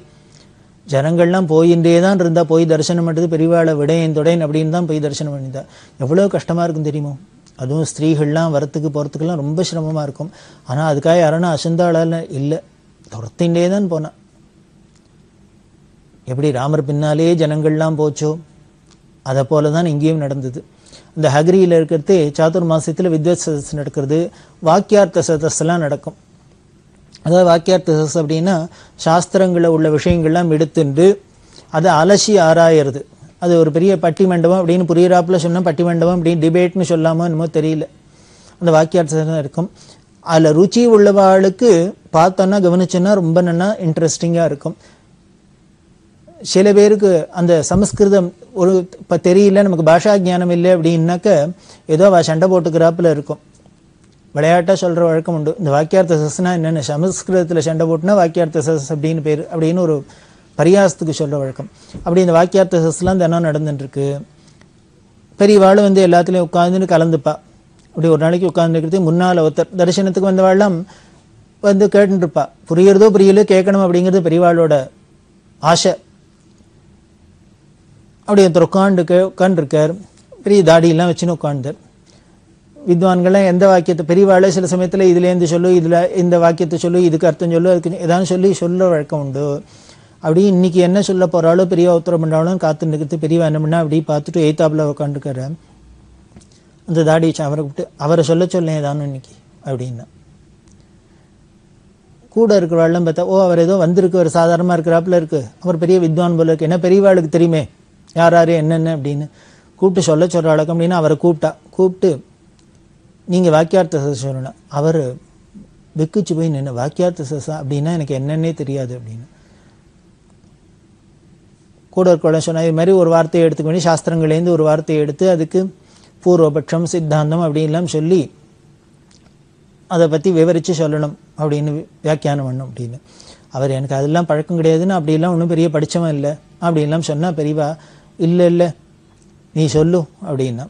ஜனங்கள்லாம் போயின்றே தான் இருந்தா. போய் தரிசனம் பண்ணுறது பெரியவாளை விடையன் தொடையன் அப்படின்னு தான் போய் தரிசனம் பண்ணியிருந்தா. எவ்வளோ கஷ்டமாக இருக்கும் தெரியுமோ. அதுவும் ஸ்திரீகள்லாம் வரத்துக்கு போகிறதுக்கெல்லாம் ரொம்ப சிரமமாக இருக்கும். ஆனால் அதுக்காக யாரும் அசந்தாளால் இல்லை, துரத்தின்றே தான் போனான். எப்படி ராமர் பின்னாலே ஜனங்கள்லாம் போச்சோ அதை போல தான் இங்கேயும் நடந்தது. இந்த ஹக்ரியில் இருக்கிறது சாதுர்மாசியத்தில் வித்வத் சதஸ் நடக்கிறது, வாக்கியார்த்த சதஸ்லாம் நடக்கும். அதாவது வாக்கியார்த்த சதஸ் அப்படின்னா சாஸ்திரங்களில் உள்ள விஷயங்கள்லாம் எடுத்துட்டு அதை அலசி ஆராயிறது. அது ஒரு பெரிய பட்டிமண்டபம் அப்படின்னு புரியிறாப்புல சொன்னால் பட்டிமண்டபம் அப்படின்னு டிபேட்னு சொல்லாமோ என்னமோ தெரியல. அந்த வாக்கியார்த்த சதஸ் இருக்கும். அதில் ருச்சி உள்ளவாளுக்கு பார்த்தோன்னா கவனிச்சோன்னா ரொம்ப நல்லா இன்ட்ரெஸ்டிங்காக இருக்கும். சில பேருக்கு அந்த சமஸ்கிருதம் ஒரு இப்போ தெரியல, நமக்கு பாஷா ஜானம் இல்லை அப்படின்னாக்க ஏதோ சண்டை போட்டுக்கிறாப்புல இருக்கும். விளையாட்டாக சொல்கிற வழக்கம் உண்டு. இந்த வாக்கியார்த்த சஸ்னா என்னென்ன, சமஸ்கிருதத்தில் சண்டை போட்டுனா வாக்கியார்த்த சஸ் அப்படின்னு பேர் அப்படின்னு ஒரு பரியாசத்துக்கு சொல்கிற வழக்கம். அப்படி இந்த வாக்கியார்த்த சஸ்லாம் தினம் நடந்துட்டுருக்கு. பெரியவாள் எல்லாத்துலேயும் உட்காந்துன்னு கலந்துப்பா. அப்படி ஒரு நாளைக்கு உட்காந்துருக்கிறதுக்கு முன்னால் ஒருத்தர் தரிசனத்துக்கு வந்தவாள்லாம் கேட்டுருப்பா. புரியுறதோ புரியல கேட்கணும் அப்படிங்கிறது பெரியவாளோட ஆசை. அப்படி ஒருத்தர் உட்காந்துருக்கார், பெரிய தாடியெல்லாம் வச்சுன்னு உட்காந்துர். வித்வான்கள்லாம் எந்த வாக்கியத்தை பெரியவாளே சில சமயத்தில் இதுலேருந்து சொல்லு, இதில் இந்த வாக்கியத்தை சொல்லு, இதுக்கு அர்த்தம் சொல்லு, அதுக்கு ஏதாவது சொல்லி சொல்ல வழக்கம் உண்டு. அப்படி இன்னைக்கு என்ன சொல்ல போகிறாளோ பெரியவா உத்தரவு பண்ணுறாலும் காத்து நிற்கிறது. பெரியவா என்ன பண்ணா அப்படி பார்த்துட்டு எய்த்தாப்பில் உட்காந்துருக்காரு. அந்த தாடி வச்சு அவரை கூப்பிட்டு அவரை சொல்ல ஏதானு இன்னைக்கு அப்படின்னா. கூட இருக்கிறவாள்லாம் பார்த்தா அவர் ஏதோ வந்திருக்கு, ஒரு சாதாரணமாக இருக்கிறாப்புல இருக்குது, அவர் பெரிய வித்வான் போல இருக்கு, என்ன பெரியவாளுக்கு தெரியுமே யார் யார் என்னென்ன அப்படின்னு கூப்பிட்டு சொல்கிற வழக்கம். அப்படின்னு அவரை கூப்பிட்டு நீங்கள் வாக்கியார்த்த சதஸ் சொல்லணும். அவர் விக்குச்சு போய் நின்று வாக்கியார்த்த சதஸா அப்படின்னா எனக்கு என்னன்னே தெரியாது அப்படின்னு. கூட இருக்கிற சொன்னால் இது மாதிரி ஒரு வார்த்தையை எடுத்துக்க வேண்டி சாஸ்திரங்கள்லேருந்து ஒரு வார்த்தையை எடுத்து அதுக்கு பூர்வபட்சம் சித்தாந்தம் அப்படின்லாம் சொல்லி அதை பற்றி விவரித்து சொல்லணும் அப்படின்னு வியாக்கியானம் பண்ணணும் அப்படின்னு. அவர் எனக்கு அதெல்லாம் பழக்கம் கிடையாதுன்னு அப்படிலாம் ஒன்றும் பெரிய படித்தவன் இல்லை அப்படின்லாம் சொன்னால் பெரியவா இல்லை நீ சொல்லு அப்படின்னா.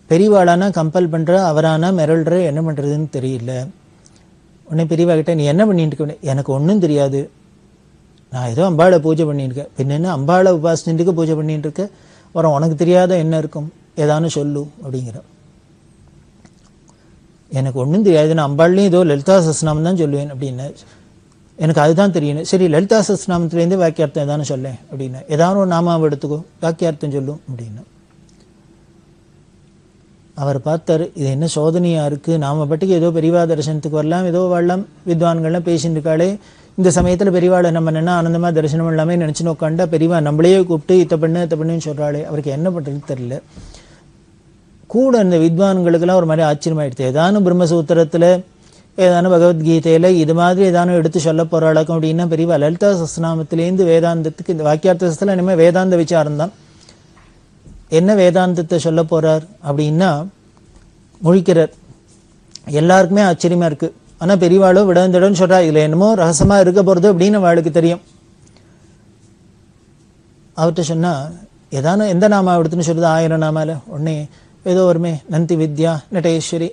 பெரியவாளானா கம்பல் பண்ணுற, அவரானா மிரள்ற, என்ன பண்ணுறதுன்னு தெரியல. உடனே பெரியவா கிட்ட நீ என்ன பண்ணிட்டு இருக்க? எனக்கு ஒன்றும் தெரியாது, நான் ஏதோ அம்பாளை பூஜை பண்ணியிருக்கேன். பின்ன என்ன அம்பாளை உபாசனிட்டுக்கு பூஜை பண்ணிட்டு இருக்க, அப்புறம் உனக்கு தெரியாத என்ன இருக்கும், ஏதானு சொல்லு அப்படிங்கிற. எனக்கு ஒன்றும் தெரியாது, நான் அம்பாள்லையும் ஏதோ லலிதா சஸ்நாமம் தான் சொல்லுவேன் அப்படின்னு. எனக்கு அதுதான் தெரியணும். சரி லலிதா சஸ்நாமத்துலேருந்து வாக்கியார்த்தம் ஏதானு சொல்லேன் அப்படின்னு. ஏதாவது ஒரு நாமாவை எடுத்துக்கோ, வாக்கியார்த்தம் சொல்லும் அப்படின்னு. அவர் பார்த்தாரு, இது என்ன சோதனையாக இருக்குது, நாம் பாட்டுக்கு ஏதோ பெரியவா தரிசனத்துக்கு வரலாம், ஏதோ வாழலாம், வித்வான்கள்லாம் பேசிட்டு இருக்காளே, இந்த சமயத்தில் பெரியவாளை நம்ம என்ன ஆனந்தமாக தரிசனம் எல்லாமே நினச்சின்னு உட்காண்டா பெரியவா நம்மளையே கூப்பிட்டு இத்த பண்ணுன்னு சொல்கிறாளே, அவருக்கு என்ன பண்ணுறதுன்னு தெரியல. கூட இந்த வித்வான்களுக்கெல்லாம் ஒரு மாதிரி ஆச்சரியமாயிடுது. ஏதானும் பிரம்மசூத்திரத்தில் ஏதானும் பகவத்கீதையில் இது மாதிரி ஏதானும் எடுத்து சொல்ல போகிறாளக்கும் அப்படின்னா பெரியவா லலிதா சஸ்நாமத்திலேருந்து வேதாந்தத்துக்கு இந்த வாக்கியார்த்த சஸ்தில் இனிமேல் வேதாந்த விசாரம் தான். என்ன வேதாந்தத்தை சொல்ல போகிறார் அப்படின்னா முழிக்கிறார். எல்லாருக்குமே ஆச்சரியமாக இருக்குது. ஆனால் பெரியவாளோ விடந்தடன்னு சொல்கிறா, இதில் என்னமோ ரகசியமாக இருக்க போகிறது அப்படின்னு அவளுக்கு தெரியும். அவர்கிட்ட சொன்னால் ஏதானு எந்த நாமா எடுத்துன்னு சொல்லுது 1000 நாமால உடனே ஏதோ வருமே நந்தி வித்யா நட்டேஸ்வரி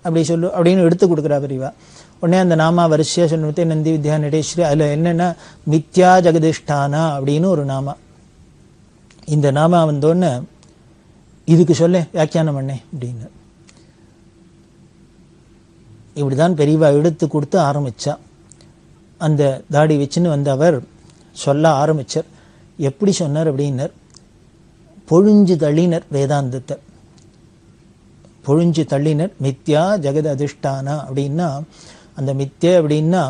அப்படி சொல்லு அப்படின்னு எடுத்து கொடுக்குறா பெரியவா. உடனே அந்த நாமா வரிசையா சொல்லுவது நந்தி வித்யா நடேஸ்வரி. அதுல என்னன்னா மித்யா ஜெகதிஷ்டானா அப்படின்னு ஒரு நாமா. இந்த நாமா வந்தோன்னு இதுக்கு சொல்ல வியாக்கியானம் பண்ணேன் அப்படின்னு இப்படிதான் பெரியவா எடுத்து கொடுத்து ஆரம்பிச்சா. அந்த தாடி வச்சுன்னு வந்து அவர் சொல்ல ஆரம்பிச்சார். எப்படி சொன்னார் அப்படின்னர், பொழிஞ்சு தள்ளினர் வேதாந்தத்தை. பொழிஞ்சு தள்ளினர் மித்யா ஜெகத் அதிஷ்டானா அப்படின்னா, அந்த மித்யா அப்படின்னா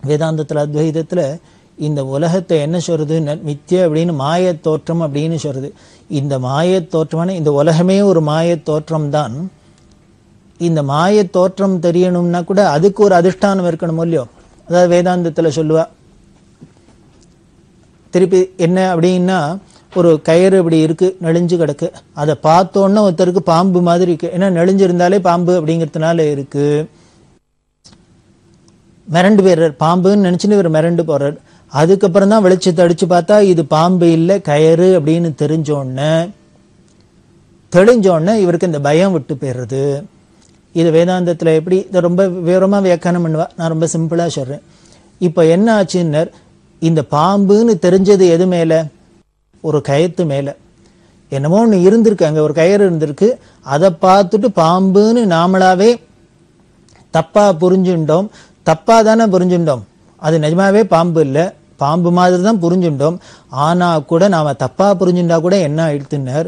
வேதாந்தத்தில் அத்வைதத்தில் இந்த உலகத்தை என்ன சொல்றது, மித்யா அப்படின்னு மாயத் தோற்றம் அப்படின்னு சொல்றது. இந்த மாயத் தோற்றமான இந்த உலகமே ஒரு மாயத் தோற்றம் தான். இந்த மாயத் தோற்றம் தெரியணும்னா கூட அதுக்கு ஒரு அதிஷ்டானம் இருக்கணும் இல்லையோ. அதாவது வேதாந்தத்தில் சொல்லுவா திருப்பி என்ன அப்படின்னா, ஒரு கயிறு இப்படி இருக்கு நெளிஞ்சு கிடக்கு, அதை பார்த்தோன்னா ஒருத்தருக்கு பாம்பு மாதிரி இருக்கு. ஏன்னா நெளிஞ்சிருந்தாலே பாம்பு அப்படிங்கிறதுனால இருக்கு. மிரண்டு போயிடுறார், பாம்புன்னு நினைச்சுன்னு இவர் மிரண்டு போறார். அதுக்கப்புறம் தான் வெளிச்சத்தை அடிச்சு பார்த்தா இது பாம்பு இல்லை கயிறு அப்படின்னு தெளிஞ்சோடனே இவருக்கு இந்த பயம் விட்டு போயிடுறது. இது வேதாந்தத்தில் எப்படி இதை ரொம்ப விவரமாக வியாக்கியானம் பண்ணுவா. நான் ரொம்ப சிம்பிளாக சொல்கிறேன். இப்போ என்ன ஆச்சுன்னர், இந்த பாம்புன்னு தெரிஞ்சது எது மேலே, ஒரு கயத்து மேலே. என்னமோ ஒன்று இருந்திருக்கு, அங்கே ஒரு கயிறு இருந்திருக்கு. அதை பார்த்துட்டு பாம்புன்னு நாமளாவே தப்பாக புரிஞ்சுட்டோம். தப்பாக தானே புரிஞ்சுட்டோம், அது நிஜமாவே பாம்பு இல்லை, பாம்பு மாதிரி தான் புரிஞ்சுட்டோம். ஆனால் கூட நாம் தப்பாக புரிஞ்சுட்டா கூட என்ன ஆயிடுத்துனர்,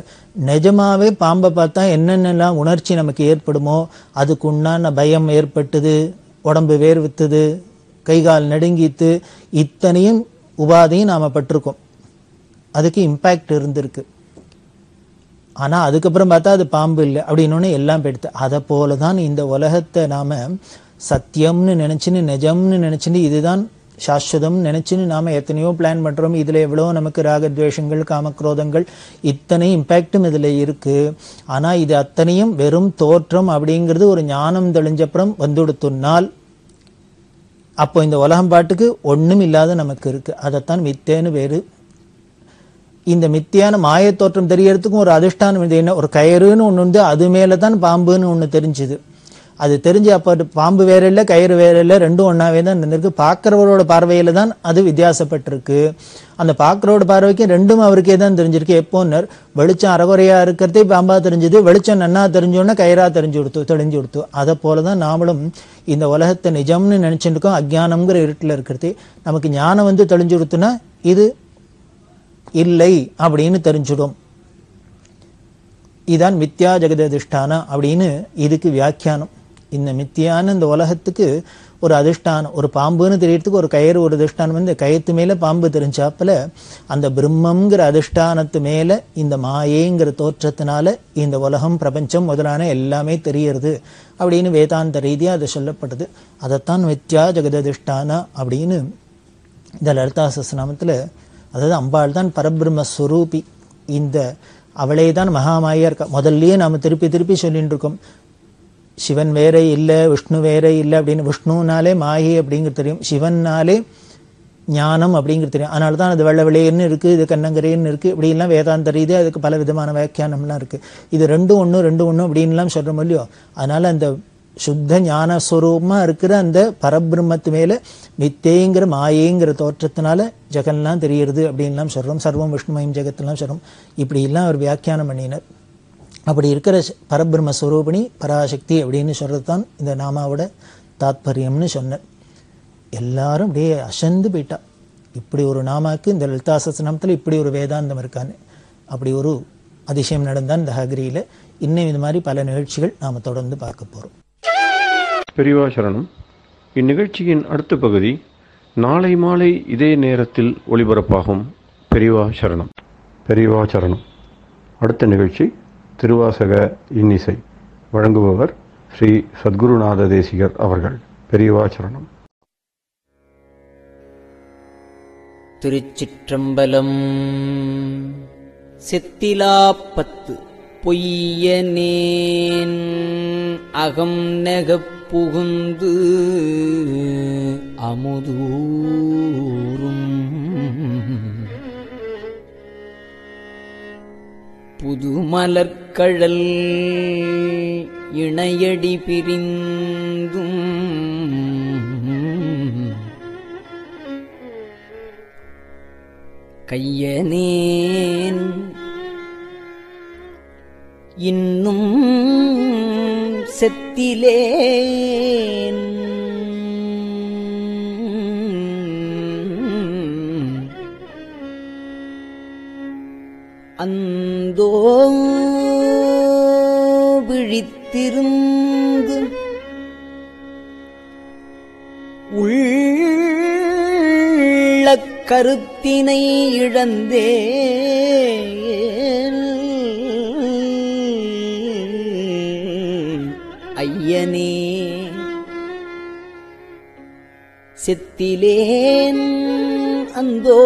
நிஜமாவே பாம்பை பார்த்தா என்னென்னலாம் உணர்ச்சி நமக்கு ஏற்படுமோ அதுக்கு உண்டான பயம் ஏற்பட்டது, உடம்பு வேர்வித்தது, கைகால் நடுங்கித்து, இத்தனையும் உபாதையும் நாம் பட்டிருக்கோம். அதுக்கு இம்பேக்ட் இருந்திருக்கு. ஆனால் அதுக்கப்புறம் பார்த்தா அது பாம்பு இல்லை அப்படின்னு எல்லாம் போயிடுது. அதை போல தான் இந்த உலகத்தை நாம் சத்தியம்னு நினச்சின்னு நிஜம்னு நினச்சின்னு இதுதான் சாஸ்வதம் நினைச்சுன்னு நாம எத்தனையோ பிளான் பண்றோம். இதுல எவ்வளோ நமக்கு ராகத்வேஷங்கள் காமக்ரோதங்கள் இத்தனை இம்பேக்டும் இதுல இருக்கு. ஆனா இது அத்தனையும் வெறும் தோற்றம் அப்படிங்கிறது ஒரு ஞானம் தெளிஞ்சப்புறம் வந்துடுத்துனால் அப்போ இந்த உலகம் பாட்டுக்கு ஒண்ணும் இல்லாத நமக்கு இருக்கு. அதைத்தான் மித்தேன்னு வேறு. இந்த மித்தியான மாய தோற்றம் தெரியறதுக்கும் ஒரு அதிஷ்டானம் இது. என்ன, ஒரு கயிறுன்னு ஒன்று வந்து அது மேலதான் பாம்புன்னு ஒன்று தெரிஞ்சுது. அது தெரிஞ்சு அப்போ பாம்பு வேற இல்லை கயிறு வேற இல்லை, ரெண்டும் ஒன்னாவே தான் இருந்திருக்கு. பார்க்கிறவரோட பார்வையில தான் அது வித்தியாசப்பட்டிருக்கு. அந்த பார்க்கிறவோட பார்வைக்கு ரெண்டும் அவருக்கே தான் தெரிஞ்சிருக்கு. எப்போன்னர், வெளிச்சம் அறகுறையா இருக்கிறதே பாம்பா தெரிஞ்சது, வெளிச்சம் நன்னா தெரிஞ்சோன்னா கயிறா தெளிஞ்சு கொடுத்து. அதை போலதான் நாமளும் இந்த உலகத்தை நிஜம்னு நினைச்சுட்டு இருக்கோம். அஜ்ஞானம்ங்கிற இருட்டில் இருக்கிறது. நமக்கு ஞானம் வந்து தெளிஞ்சு கொடுத்துனா இது இல்லை அப்படின்னு தெரிஞ்சுடும். இதான் மித்யா ஜெகததிஷ்டானா அப்படின்னு இதுக்கு வியாக்கியானம். இந்த மித்தியான இந்த உலகத்துக்கு ஒரு அதிஷ்டானம், ஒரு பாம்புன்னு தெரியறதுக்கு ஒரு கயிறு ஒரு அதிஷ்டானம். இந்த கயத்து மேல பாம்பு தெரிஞ்சாப்புல அந்த பிரம்மங்கிற அதிஷ்டானத்து மேல இந்த மாயேங்கிற தோற்றத்தினால இந்த உலகம் பிரபஞ்சம் முதலான எல்லாமே தெரியறது அப்படின்னு வேதாந்த ரீதியா அது சொல்லப்படுது. அதைத்தான் மித்யா ஜெகததிஷ்டானா அப்படின்னு இந்த லலிதா சஹஸ்ரநாமத்துல, அதாவது அம்பாள் தான் பரபிரம்மஸ்வரூபி, இந்த அவளே தான் மகாமாயா இருக்கா. முதல்லயே நாம திருப்பி திருப்பி சொல்லிட்டு இருக்கோம், சிவன் வேற இல்லை விஷ்ணு வேற இல்லை அப்படின்னு. விஷ்ணுனாலே மாயை அப்படிங்கிறது தெரியும், சிவன்னாலே ஞானம் அப்படிங்கிறது தெரியும். அதனால தான் அது வெள்ளை வெளியேன்னு இருக்கு, இது கண்ணங்கரேன்னு இருக்கு, இப்படிலாம் வேதாந்த ரீதியாக அதுக்கு பல விதமான வியாக்கியானம்லாம் இருக்கு. இது ரெண்டும் ஒன்று அப்படின்லாம் சொல்றோம் இல்லையோ. அதனால அந்த சுத்த ஞான ஸ்வரூபமா இருக்கிற அந்த பரபிரம்மத்து மேல மித்தேங்கிற மாயேங்கிற தோற்றத்தினால ஜெகன்லாம் தெரியுது அப்படின்லாம் சொல்றோம். சர்வம் விஷ்ணுமயம் ஜெகத்லாம் சொல்றோம். இப்படி எல்லாம் அவர் வியாக்கியானம் பண்ணினார். அப்படி இருக்கிற பரபிரம்மஸ்வரூபிணி பராசக்தி அப்படின்னு சொல்றது தான் இந்த நாமாவோட தாத்பரியம்னு சொன்னார். எல்லாரும் அப்படியே அசந்து போயிட்டா, இப்படி ஒரு நாமாக்கு இந்த லலிதா சஹஸ்ரநாமத்தில் இப்படி ஒரு வேதாந்தம் இருக்கான்னு. அப்படி ஒரு அதிசயம் நடந்தான் இந்த ஹகிரியில. இன்னும் இது மாதிரி பல நிகழ்ச்சிகள் நாம தொடர்ந்து பார்க்க போறோம். பெரியவா சரணம். இந்நிகழ்ச்சியின் அடுத்த பகுதி நாளை மாலை இதே நேரத்தில் ஒளிபரப்பாகும். பெரியவா சரணம். பெரியவா சரணம். அடுத்த நிகழ்ச்சி திருவாசக இன்னிசை. வழங்குபவர் ஸ்ரீ சத்குருநாத தேசிகர் அவர்கள். பெரியவா சரணம். திருச்சிற்றம்பலம். செத்திலாப்பத்து பொய்யனேன் அகம் நெகப் புகுந்து அமுதூரும் புதுமலர்கழல் இணையடி பிரிந்தும் கையனேன் இன்னும் செத்திலேன் அந்தோ விழித்திருந்து உள்ளக் கருத்தினை இழந்தேன் ஐயனே செத்திலேன் அந்தோ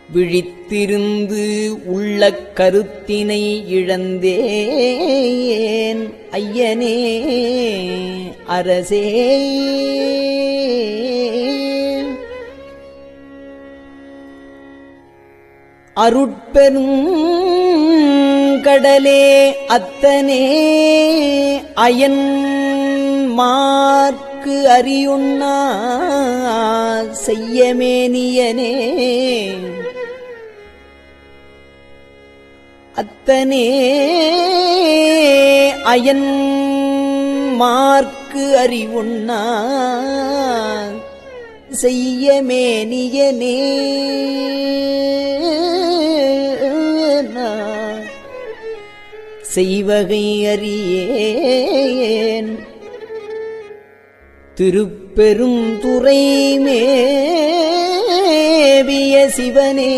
விழித்திருந்து உள்ளக் கருத்தினை இழந்தேன் ஐயனே அரசே அருட்பெரும் கடலே அத்தனே அயன் மார்க்கு அறியுண்ணா செய்யமேனியனே அத்தனே அயன் மார்க்கு அறிவுண்ணா செய்யமேனியனே செய்வகை அறியேன் திருப்பெரும் துறை மேவிய சிவனே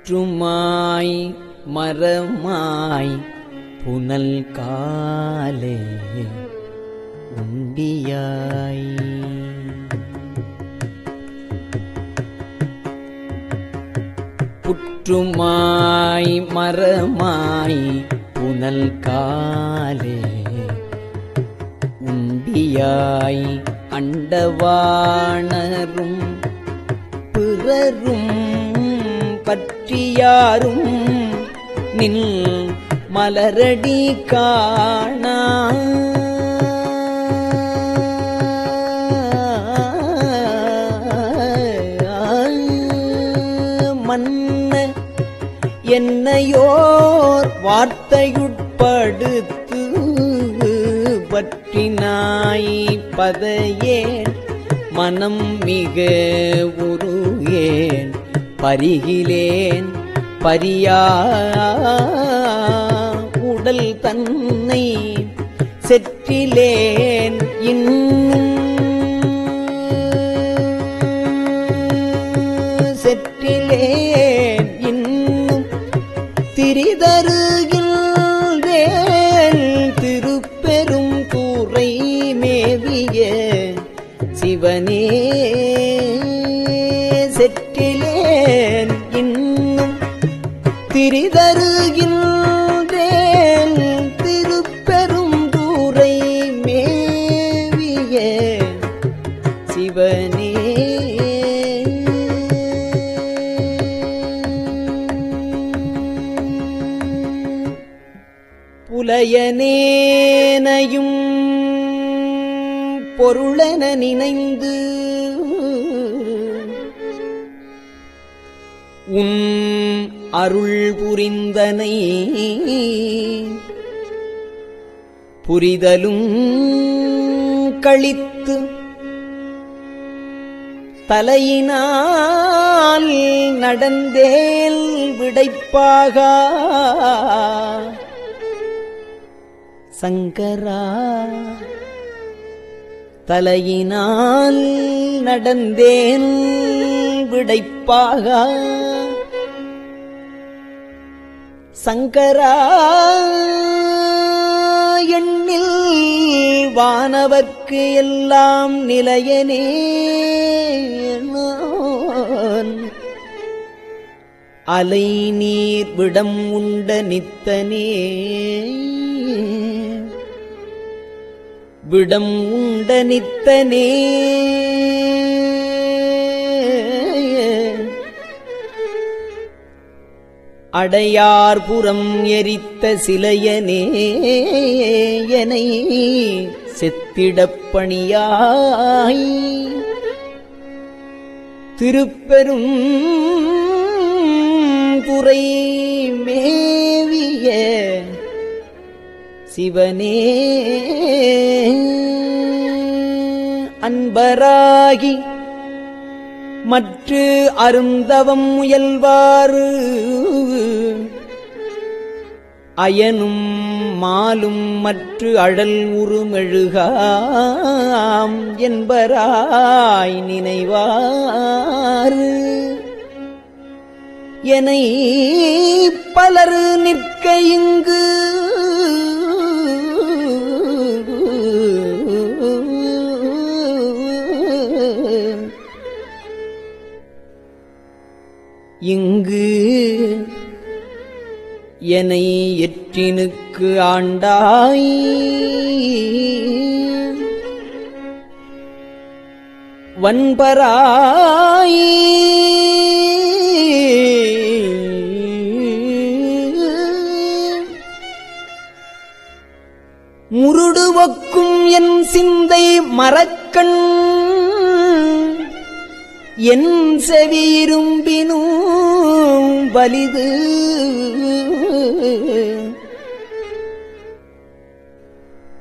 புற்றுமாய் மரமாய் புனல் காலே உண்டியாய் புற்றுமாய் மரமாய் புனல் காலே உண்டியாய் அண்டவாணரும் பிறரும் பற்றியாரும் நின் மலரடி காணா மன்ன என்னையோர் வார்த்தையுட்படுத்து பற்றினாய் பதையேன் மனம் மிக உருகேன் பரிகிலேன் பரியா உடல் தன்னை செற்றிலேன் இன்னும் செற்றிலேன் இன்னும் திரிதருகின்றேன் திருப்பெரும் கூரை மேவிய சிவனே செற்றிலேன் இன்னும் திரிதருகின்றேன் திருப்பெரும் கூரை மேவிய சிவனே புலையனேனையும் பொருளென நினைந்து உன் அருள் புரிந்தனை புரிதலும் கழித்து தலையினால் நடந்தேல் விடைப்பாக சங்கரா தலையினால் நடந்தேன் விடைப்பாக சங்கரா எண்ணில் வானவர்க்கு எல்லாம் நிலையனே அலை நீர் விடம் உண்ட நித்தனே விடம் உண்ட நித்தனே அடையார்புறம் எரித்த சிலையனே எனை செத்திடப் பணியாய் திருப்பெரும் துறை மேவிய சிவனே அன்பராகி மற்று அருந்தவம் முயல்வாறு அயனும் மாலும் மற்று அழல் உருமெழுகாம் என்பராய் நினைவாறு எனை பலர் நிற்க இங்கு இங்கு எனை எற்றினுக்கு ஆண்டாய் வன்பராய் முருடுவக்கும் என் சிந்தை மரக்கண் என் செவியிரும்பினும் வலிது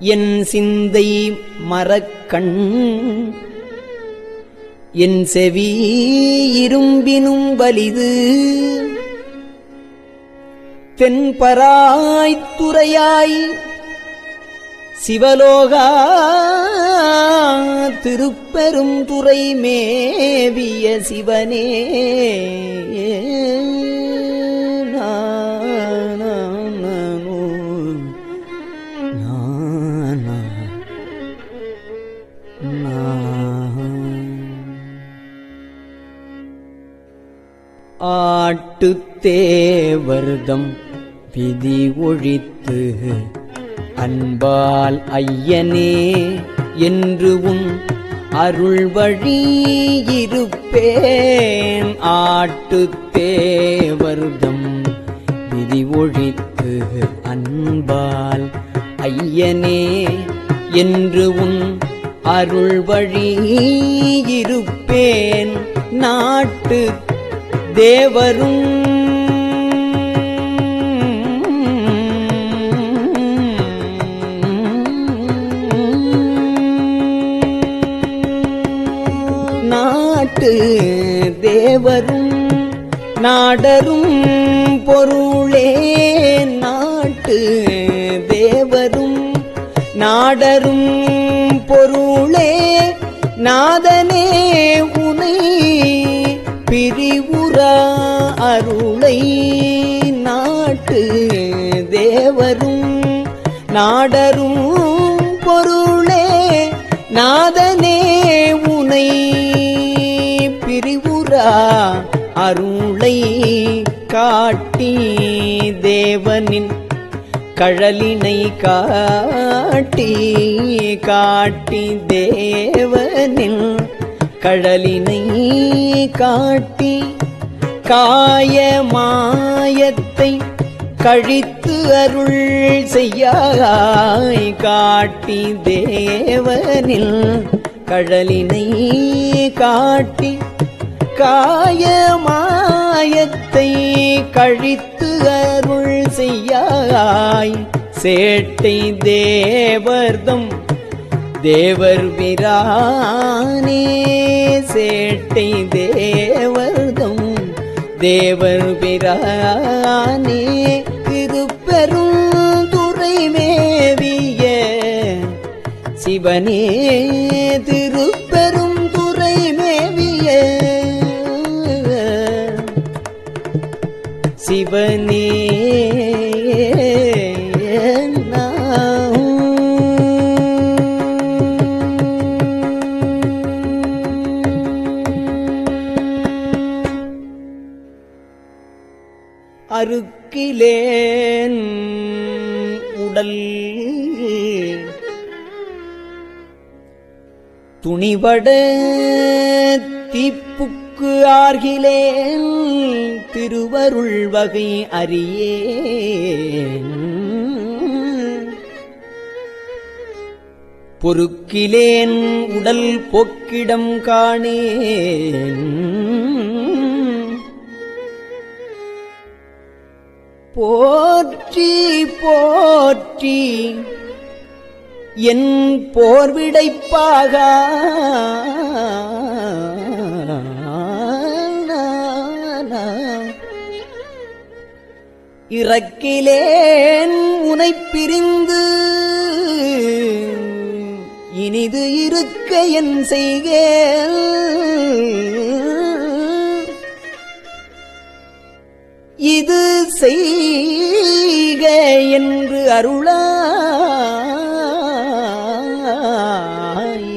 என் சிந்தை மரக்கண் என் செவி இரும்பினும் வலிது தென்பராய் துறையாய் சிவலோகா திருப்பெரும் துறை மேவிய சிவனே ஆட்டுத்தேவர்தம் விதி ஒழித்து அன்பால் ஐயனே என்று உன் அருள் வழி இருப்பேன் ஆட்டுத்தேவர்தம் விதி ஒழித்து அன்பால் ஐயனே என்று உன் அருள் வழி இருப்பேன் நாட்டு தேவரும் நாட்டு தேவரும் நாடரும் பொருளே நாட்டு தேவரும் நாடரும் பொருளே நாதனே உனை பிரிவுரா அருளை நாட்டு தேவரும் நாடரும் பொருளே நாதனே உனை பிரிவுரா அருளை காட்டி தேவனின் கழலினை காட்டி காட்டி தேவனின் கழலினை காட்டி காய மாயத்தை கழித்து அருள் செய்யாய் காட்டி தேவனில் கழலினை காட்டி காய மாயத்தை கழித்து அருள் செய்யாய் சேட்டை தேவர்தம் தேவர் பிரானே சேட்டை தேவர்தம் தேவர் பிரானே திருப்பெரும் துறை மேவிய சிவனே திருப்பெரும் துறை மேவிய சிவனே அருக்கிலேன் உடல் துணிபட தீப்புக்கு ஆர்கிலேன் திருவருள் வகை அறியேன் பொறுக்கிலேன் உடல் போக்கிடம் காணேன் போற்றி போற்றி என் போர்விடைப்பாக இறக்கிலேன் உனைப் பிரிந்து இனிது இருக்க என் செய்கேன் இது செய்க என்று அருளாய்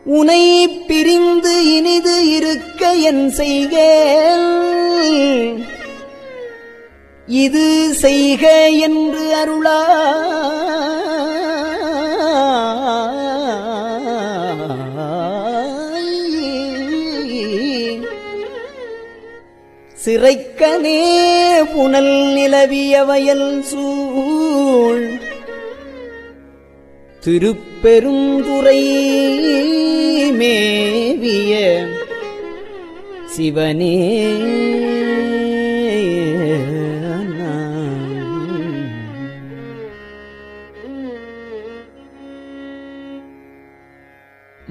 உனை பிரிந்து இனிது இருக்க என் செய்கேன் இது செய்க என்று அருளாய் சிறைக்கனே புனல் நிலவிய வயல் சூழ் திருப்பெருந்துறை மேவிய சிவனே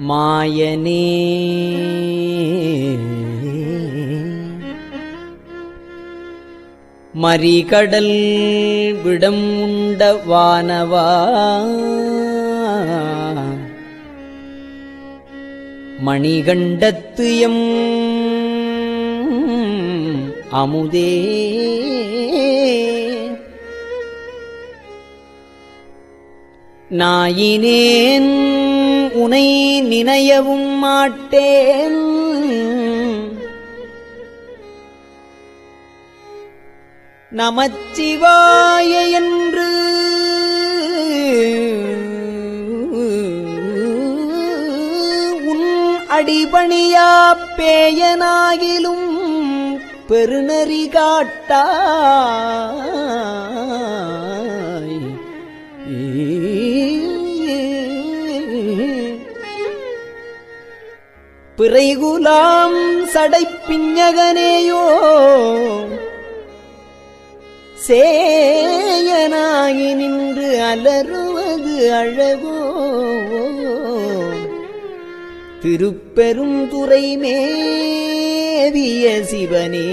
மாயனே மறிகடல் விடம் உண்ட வானவா மணிகண்டத்து எம் அமுதே நாயினேன் உனை நினையவும் மாட்டேன் நமச்சிவாய என்று உன் அடிபணியா பேயனாகிலும் பெருநெறி காட்டாய் பிறைகுலாம் சடைப்பிஞகனேயோ சேயனாகி நின்று அலறுவது அழகோ திருப்பெருந்துறை மேவிய சிவனே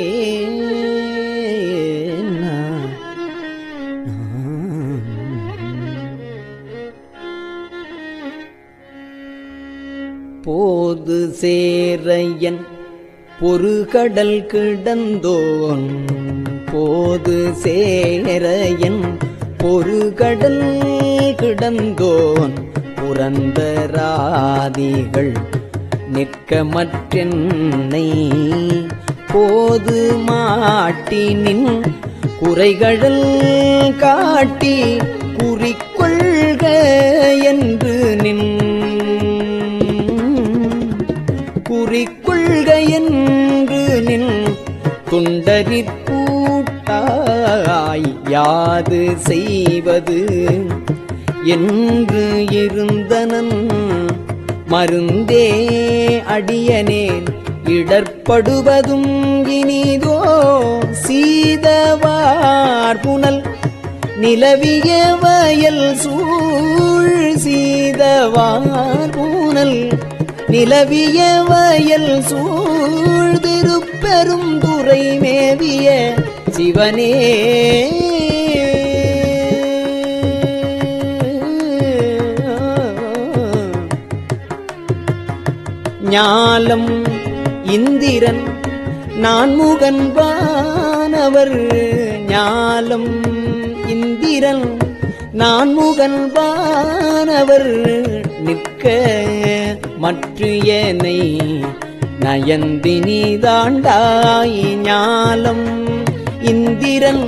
போது சேரையன் பொறுகடல் கிடந்தோன் போது சேரையன் பொறுகடல் கிடந்தோன் புரந்தராதிகள் நிற்கமற்றென்னை போது மாட்டினின் குறைகடல் காட்டி குறிக்கொள்க என்று நின் குறிக்கொள்க என்று நின் துண்டரிப்பூட்டாய் யாது செய்வது என்று இருந்தனன் மருந்தே அடியனேன் இடர்படுவதும் இனிதோ சீதவார் புனல் நிலவிய வயல் சூழ் சீதவார் புனல் நிலவிய வயல் சூழ் திருப்பெருந்துறை மேவிய சிவனே ஞாலம் இந்திரன் நான்முகன் வானவர் ஞாலம் இந்திரன் நான்முகன் வானவர் நிற்க மற்று ஏனை நயந்தினிதாண்டாய் ஞாலம் இந்திரன்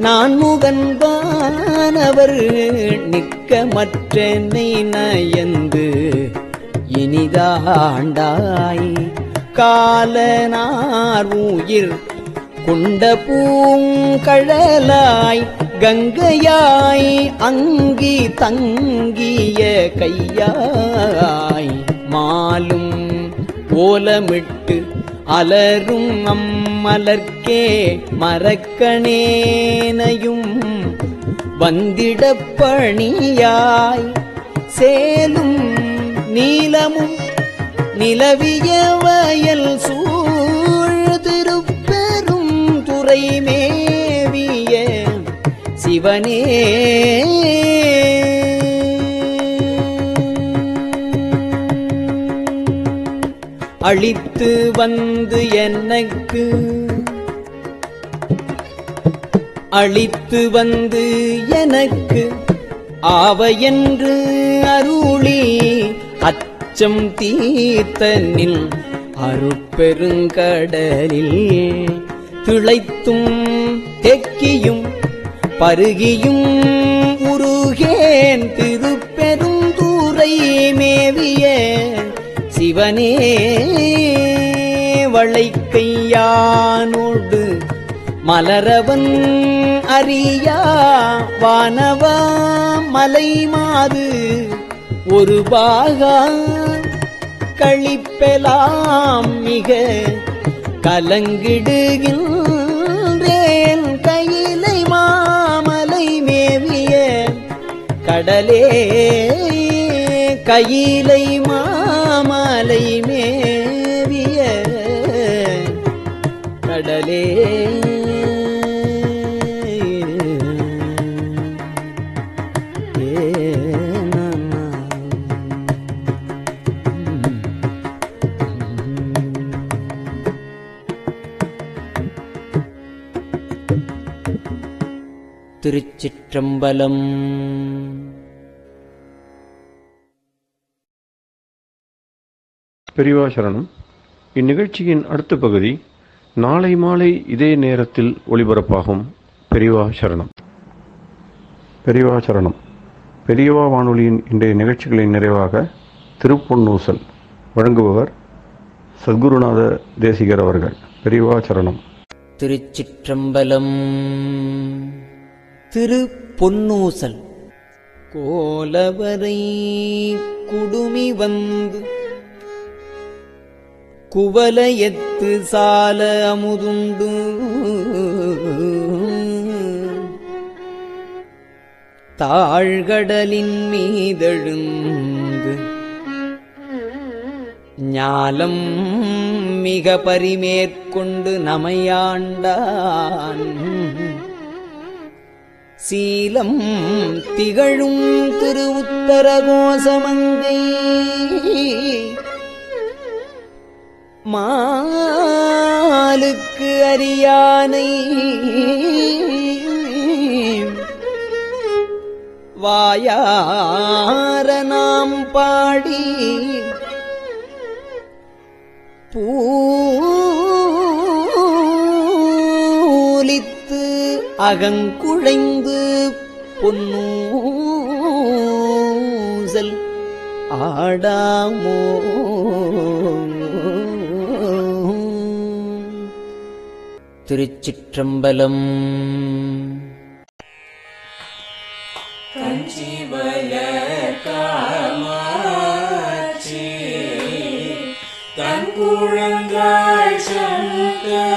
நான் முகன்பானவர் நிற்க மற்றனை நயந்து இனிதாண்டாய் காலனார் உயிர் கொண்ட பூங்கழலாய் கங்கையாய் அங்கி தங்கிய கையாய் மாலும் ஓலமிட்டு அலரும் அம்மலர்க்கே மரக்கணேனையும் வந்திடப் பணியாய் சேலும் நீலமும் நிலவிய வயல் சூழ் திருப்பெரும் துறை மேவிய சிவனே அளித்து வந்து எனக்கு அளித்து வந்து எனக்கு ஆவையென்று அருளி அச்சம் தீர்த்தனில் அருட்பெருங்கடலில் திளைத்தும் தெக்கியும் பருகியும் உருகேன் திருப்பெருந்துறை மேவிய சிவனே வளைக்கையானோடு மலரவன் அறியா வானவா மலை மாது ஒரு பாகா கழிப்பெலாம் மிக கலங்கிடுகின்றேன் கையிலை மாமலை மேவிய கடலே கையிலை மாமலை மேவிய கடலே திருச்சிற்றம்பலம். பெரியவா சரணம். இந்நிகழ்ச்சியின் அடுத்த பகுதி நாளை மாலை இதே நேரத்தில் ஒளிபரப்பாகும். பெரியவா சரணம். பெரியவா சரணம். பெரியவா வானொலியின் இன்றைய நிகழ்ச்சிகளின் நிறைவாக திருப்பொன்னூசல் வழங்குபவர் சத்குருநாத தேசிகர் அவர்கள். பெரியவா சரணம். திருச்சிற்றம்பலம். திருப்பொன்னூசல். கோலவரை குடுமி வந்து குவலயத்து சால அமுதுண்டு தாழ்கடலின் மீதெழுந்து ஞாலம் மிக பரிமேற்கொண்டு நமையாண்டான் சீலம் திகழும் திரு உத்தரகோசமங்கை மாலுக்கு அரியானை வாயார நாம் பாடி பூலித்து அகங்குழைந்து பொன்னூசல் ஆடாமோ. திருச்சிற்றம்பலம். காமாட்சி தன் குழந்தாய் சங்கரரே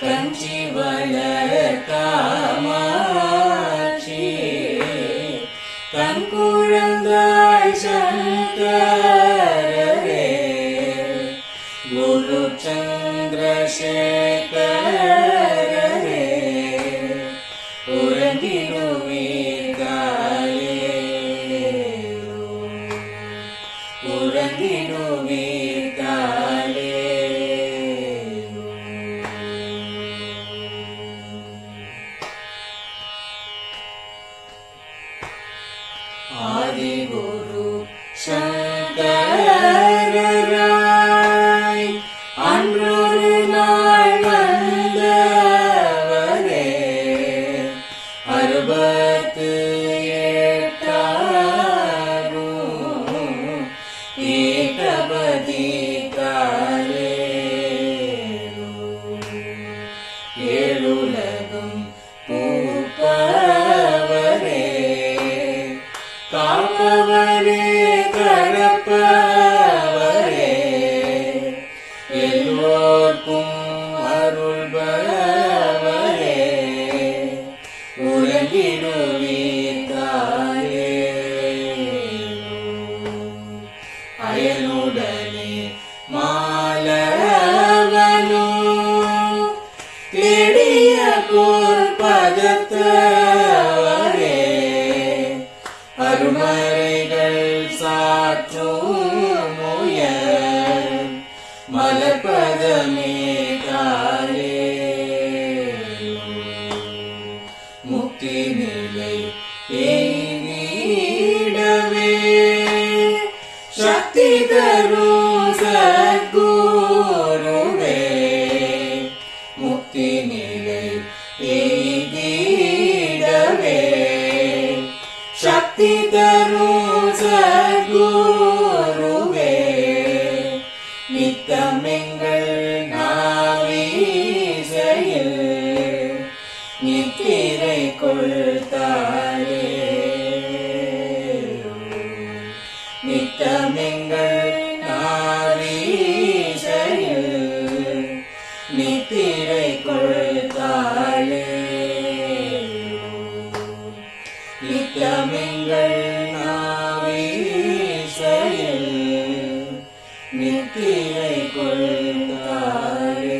கஞ்சி வளர் காமாட்சி தன் குழந்தாய் சங்கரரே குரு சந்திரசேகரரே ஆதி குரு மலராய் அன்றொரு நாள் வந்தவரே 68 ஏகபதி காலேரு ஏழுலகும் பூப்பவரே காப்பவரே கரப்பவரே எல்லோர்க்கும் அருள்பவரே உலகிடுவீர்காலே அயனுடனே மாலவனோ தேடிய பொற்பதத்தவரே அருமறைகள் சாற்றும் முயல் மலர்பதமே காலே முக்தி நிலை எய்திடவே சக்தி தரும் சத்குருவே முக்தி நிலை எய்திடவே சக்தி தரும் சத்குருவே நித்தமெங்கள் நாவீசையில் நித்திரை கொள்தாலே நித்தமெங்கள் நாவீசையில் நித்திரை கொள்தாலே நித்தமெங்கள் நாவீசையில் நித்திரை கொள்தாலே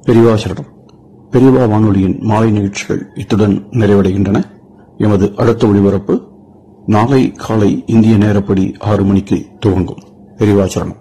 பெரியவா சரணம். பெரியவா வானொலியின் மாலை நிகழ்ச்சிகள் இத்துடன் நிறைவடைகின்றன. எமது அடுத்த ஒளிபரப்பு நாளை காலை இந்திய நேரப்படி 6 மணிக்கு துவங்கும். பெரியவா சரணம்.